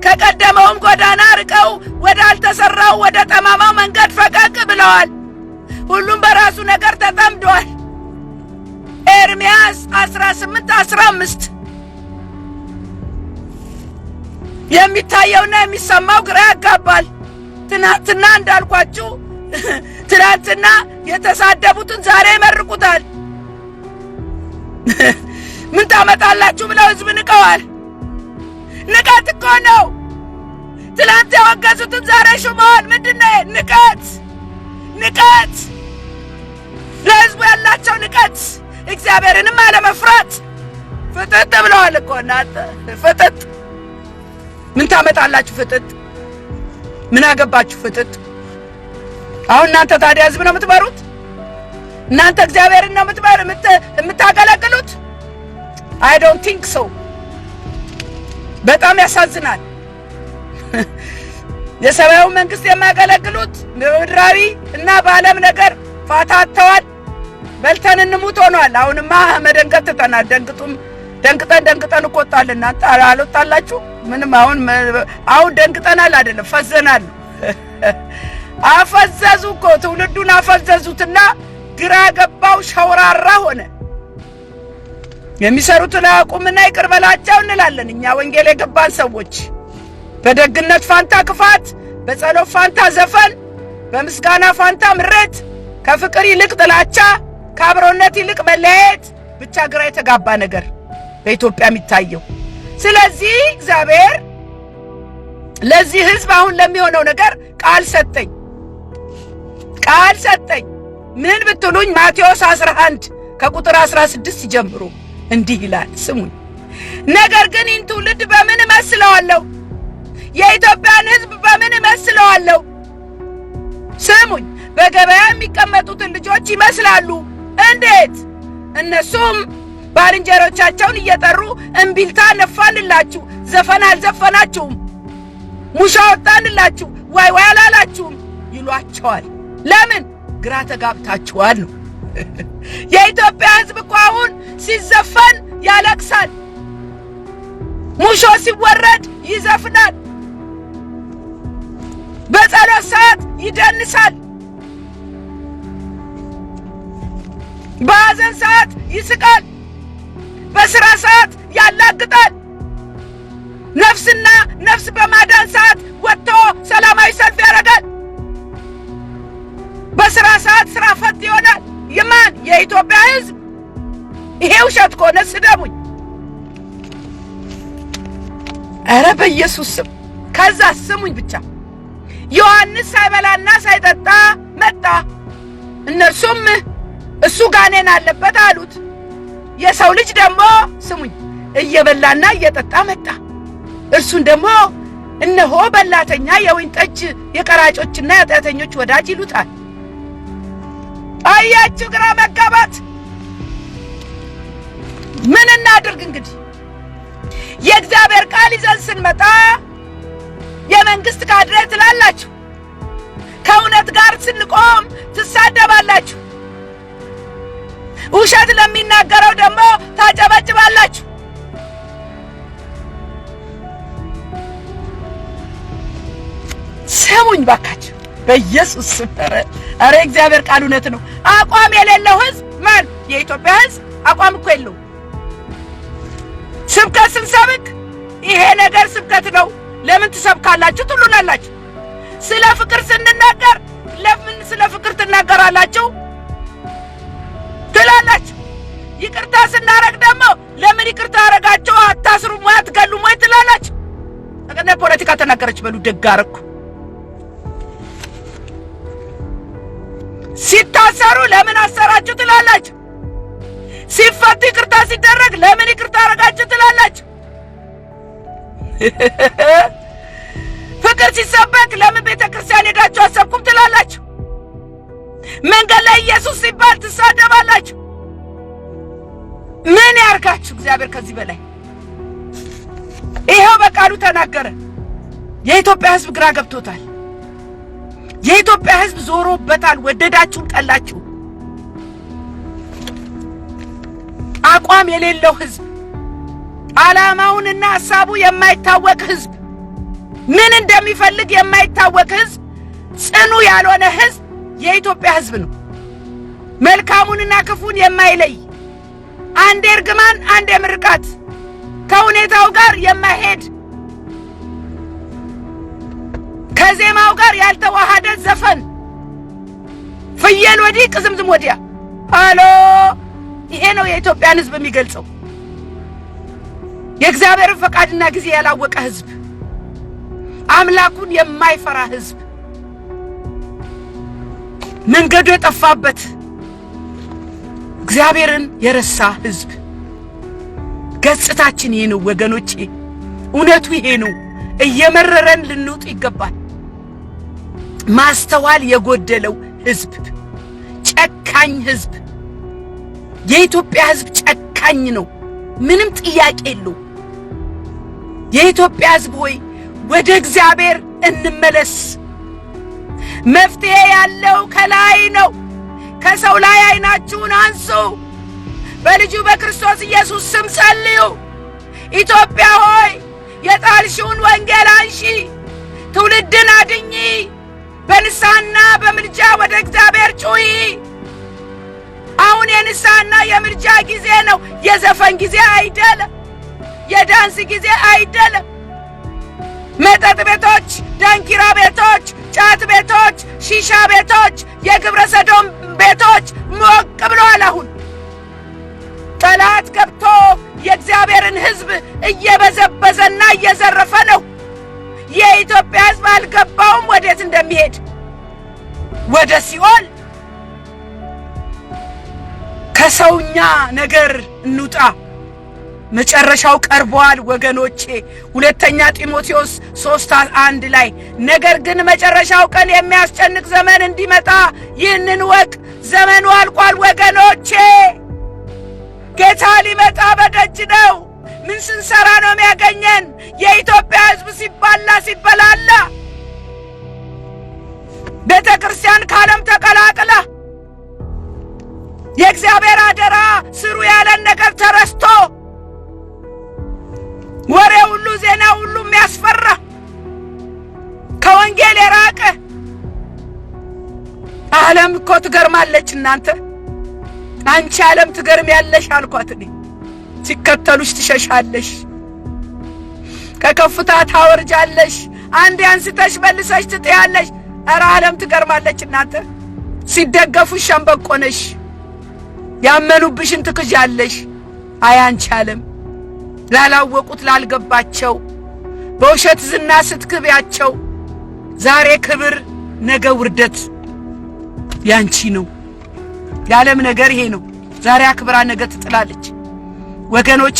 ከቀደመውም ጎዳና ርቀው ወዳልተሰራው ወደ ጠማማው መንገድ ፈቀቅ ብለዋል። ሁሉም በራሱ ነገር ተጠምዷል። ኤርምያስ 18:15 የሚታየውና የሚሰማው ግራ ያጋባል። ትናንትና እንዳልኳችሁ ትናንትና የተሳደቡትን ዛሬ ይመርቁታል። ምን ታመጣላችሁ ብለው ሕዝብ ንቀዋል። ንቀት እኮ ነው። ትናንት ያወገዙትን ዛሬ ሹመዋል። ምንድነው? ንቀት፣ ለሕዝቡ ያላቸው ንቀት፣ እግዚአብሔርንም አለመፍራት። ፍጥጥ ብለዋል እኮ እናንተ። ፍጥጥ ምን ታመጣላችሁ? ፍጥጥ ምን አገባችሁ? ፍጥጥ አሁን እናንተ ታዲያ ሕዝብ ነው የምትመሩት? እናንተ እግዚአብሔርን ነው የምታገለግሉት? I don't think so። በጣም ያሳዝናል። የሰማያዊ መንግስት የማያገለግሉት ምድራዊ እና በዓለም ነገር ፋታተዋል። በልተን እንሙት ሆኗል። አሁንማ መደንገጥ ትተናል። ደንግጠን እቆጣል። እናንተ አልወጣላችሁ ምንም። አሁን ደንግጠናል አይደለም፣ ፈዘናል። አፈዘዙ እኮ ትውልዱን አፈዘዙትና ግራ ገባው፣ ሸውራራ ሆነ። የሚሰሩትን አያውቁምና ይቅር በላቸው እንላለን እኛ ወንጌል የገባን ሰዎች። በደግነት ፋንታ ክፋት፣ በጸሎት ፋንታ ዘፈን፣ በምስጋና ፋንታ ምሬት፣ ከፍቅር ይልቅ ጥላቻ፣ ከአብሮነት ይልቅ መለያየት፣ ብቻ ግራ የተጋባ ነገር በኢትዮጵያ የሚታየው። ስለዚህ እግዚአብሔር ለዚህ ህዝብ አሁን ለሚሆነው ነገር ቃል ሰጠኝ። ምን ብትሉኝ ማቴዎስ 11 ከቁጥር 16 ጀምሮ እንዲህ ይላል፣ ስሙኝ። ነገር ግን ይህን ትውልድ በምን እመስለዋለሁ? የኢትዮጵያን ህዝብ በምን እመስለዋለሁ? ስሙኝ። በገበያ የሚቀመጡትን ልጆች ይመስላሉ። እንዴት? እነሱም ባልንጀሮቻቸውን እየጠሩ እምቢልታ ነፋንላችሁ፣ ዘፈን አልዘፈናችሁም፣ ሙሻ ወጣንላችሁ፣ ዋይ ዋይ አላላችሁም ይሏቸዋል። ለምን? ግራ ተጋብታችኋል ነው። የኢትዮጵያ ህዝብ እኮ አሁን ሲዘፈን ያለቅሳል፣ ሙሾ ሲወረድ ይዘፍናል፣ በጸሎት ሰዓት ይደንሳል፣ በሐዘን ሰዓት ይስቃል፣ በሥራ ሰዓት ያላግጣል፣ ነፍስና ነፍስ በማዳን ሰዓት ወጥቶ ሰላማዊ ሰልፍ ያደርጋል፣ በሥራ ሰዓት ሥራ ፈት ይሆናል። የማን? የኢትዮጵያ ህዝብ። ይሄ ውሸት ከሆነ ስደቡኝ። ኧረ በኢየሱስ ስም። ከዛ ስሙኝ ብቻ። ዮሐንስ ሳይበላና ሳይጠጣ መጣ። እነርሱም እሱ ጋኔን አለበት አሉት። የሰው ልጅ ደግሞ ስሙኝ እየበላና እየጠጣ መጣ። እርሱን ደግሞ እነሆ በላተኛ፣ የወይን ጠጅ የቀራጮችና የኃጢአተኞች ወዳጅ ይሉታል። አያችሁ ግራ መጋባት። ምን እናድርግ እንግዲህ? የእግዚአብሔር ቃል ይዘን ስንመጣ የመንግስት ካድሬ ትላላችሁ፣ ከእውነት ጋር ስንቆም ትሳደባላችሁ፣ ውሸት ለሚናገረው ደግሞ ታጨበጭባላችሁ። ስሙኝ ባካችሁ በኢየሱስ ስም። ኧረ እግዚአብሔር ቃል እውነት ነው። አቋም የሌለው ህዝብ ማን? የኢትዮጵያ ህዝብ አቋም እኮ የለው። ስብከት ስንሰብክ ይሄ ነገር ስብከት ነው ለምን ትሰብካላችሁ ትሉናላችሁ። ስለ ፍቅር ስንናገር ለምን ስለ ፍቅር ትናገራላችሁ ትላላችሁ። ይቅርታ ስናረግ ደግሞ ለምን ይቅርታ አረጋችሁ አታስሩም ወይ አትገሉም ወይ ትላላችሁ። እኔ ፖለቲካ ተናገረች በሉ ደግ አደረኩ። ሲታሰሩ ለምን አሰራችሁ ትላላችሁ። ሲፈቱ ይቅርታ ሲደረግ ለምን ይቅርታ አረጋችሁ ትላላችሁ። ፍቅር ሲሰበክ ለምን ቤተክርስቲያን ሄዳችሁ አሰብኩም ትላላችሁ። መንገድ ላይ ኢየሱስ ሲባል ትሳደባላችሁ። ምን ያርጋችሁ እግዚአብሔር ከዚህ በላይ? ይሄው በቃሉ ተናገረ። የኢትዮጵያ ህዝብ ግራ ገብቶታል። የኢትዮጵያ ህዝብ ዞሮበታል። ወደዳችሁም ጠላችሁ አቋም የሌለው ህዝብ፣ ዓላማውንና ሐሳቡ የማይታወቅ ህዝብ፣ ምን እንደሚፈልግ የማይታወቅ ህዝብ፣ ጽኑ ያልሆነ ህዝብ የኢትዮጵያ ህዝብ ነው። መልካሙንና ክፉን የማይለይ፣ አንዴ እርግማን አንዴ ምርቃት፣ ከሁኔታው ጋር የማይሄድ፣ ከዜማው ጋር ያልተዋሃደ ዘፈን፣ ፍየል ወዲህ ቅዝምዝም ወዲያ። ሃሎ ይሄ ነው የኢትዮጵያን ህዝብ የሚገልጸው። የእግዚአብሔርን ፈቃድና ጊዜ ያላወቀ ህዝብ፣ አምላኩን የማይፈራ ህዝብ፣ መንገዱ የጠፋበት እግዚአብሔርን የረሳ ህዝብ። ገጽታችን ይሄ ነው ወገኖቼ፣ እውነቱ ይሄ ነው። እየመረረን ልንውጥ ይገባል። ማስተዋል የጎደለው ህዝብ፣ ጨካኝ ህዝብ። የኢትዮጵያ ህዝብ ጨካኝ ነው፣ ምንም ጥያቄ የለው። የኢትዮጵያ ህዝብ ሆይ ወደ እግዚአብሔር እንመለስ። መፍትሄ ያለው ከላይ ነው። ከሰው ላይ አይናችሁን አንሱ። በልጁ በክርስቶስ ኢየሱስ ስም ጸልዩ። ኢትዮጵያ ሆይ የጣልሽውን ወንጌል አንሺ፣ ትውልድን አድኚ። በንስሐና በምልጃ ወደ እግዚአብሔር ጩኺ። አሁን የንስሐና የምርጫ ጊዜ ነው። የዘፈን ጊዜ አይደለም። የዳንስ ጊዜ አይደለም። መጠጥ ቤቶች፣ ዳንኪራ ቤቶች፣ ጫት ቤቶች፣ ሺሻ ቤቶች፣ የግብረ ሰዶም ቤቶች ሞቅ ብለዋል። አሁን ጠላት ገብቶ የእግዚአብሔርን ሕዝብ እየበዘበዘና እየዘረፈ ነው። የኢትዮጵያ ሕዝብ አልገባውም ወዴት እንደሚሄድ፣ ወደ ሲኦል። ከሰውኛ ነገር እንውጣ። መጨረሻው ቀርቧል ወገኖቼ። ሁለተኛ ጢሞቴዎስ 3:1 ላይ ነገር ግን መጨረሻው ቀን የሚያስጨንቅ ዘመን እንዲመጣ ይህንን ወቅ፣ ዘመኑ አልቋል ወገኖቼ። ጌታ ሊመጣ በደጅ ነው። ምን ስንሰራ ነው የሚያገኘን? የኢትዮጵያ ሕዝብ ሲበላላ፣ ቤተ ክርስቲያን ከዓለም ተቀላቅላ፣ የእግዚአብሔር አደራ ስሩ ያለን ነገር ተረስቶ፣ ወሬ ሁሉ ዜና ሁሉ የሚያስፈራ፣ ከወንጌል የራቀ ዓለም እኮ ትገርማለች እናንተ። አንቺ ዓለም ትገርሚያለሽ አልኳት እኔ። ሲከተሉሽ ትሸሻለሽ፣ ከከፍታ ታወርጃለሽ፣ አንዴ አንስተሽ መልሰሽ ትጥያለሽ። ኧረ ዓለም ትገርማለች እናንተ። ሲደገፉሽ ሸምበቆ ነሽ፣ ያመኑብሽን ትክዣለሽ። አይ አንቺ ዓለም ላላወቁት ላልገባቸው በውሸት ዝና ስትክቢያቸው ዛሬ ክብር ነገ ውርደት ያንቺ ነው። የዓለም ነገር ይሄ ነው። ዛሬ አክብራ ነገ ትጥላለች። ወገኖቼ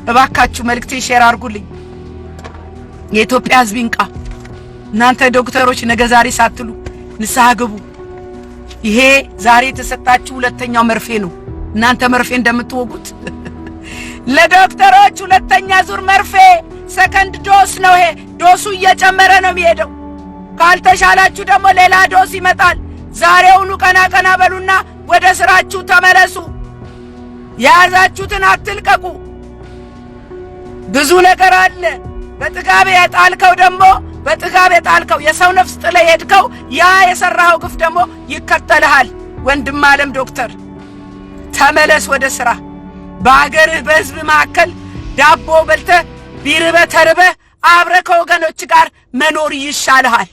እባካችሁ መልእክቴ ሼር አድርጉልኝ። የኢትዮጵያ ሕዝብ ይንቃ። እናንተ ዶክተሮች ነገ ዛሬ ሳትሉ ንስሐ ግቡ። ይሄ ዛሬ የተሰጣችሁ ሁለተኛው መርፌ ነው። እናንተ መርፌ እንደምትወጉት ለዶክተሮች ሁለተኛ ዙር መርፌ ሰከንድ ዶስ ነው። ይሄ ዶሱ እየጨመረ ነው የሚሄደው። ካልተሻላችሁ ደግሞ ሌላ ዶስ ይመጣል። ዛሬውኑ ቀና በሉና ወደ ስራችሁ ተመለሱ። የያዛችሁትን አትልቀቁ። ብዙ ነገር አለ። በጥጋብ የጣልከው ደግሞ በጥጋብ የጣልከው የሰው ነፍስ ጥለ ሄድከው ያ የሰራው ግፍ ደግሞ ይከተልሃል። ወንድም ዓለም ዶክተር ተመለስ ወደ ስራ። በአገርህ በሕዝብ መካከል ዳቦ በልተህ ቢርበህ ተርበህ አብረህ ከወገኖች ጋር መኖር ይሻልሃል።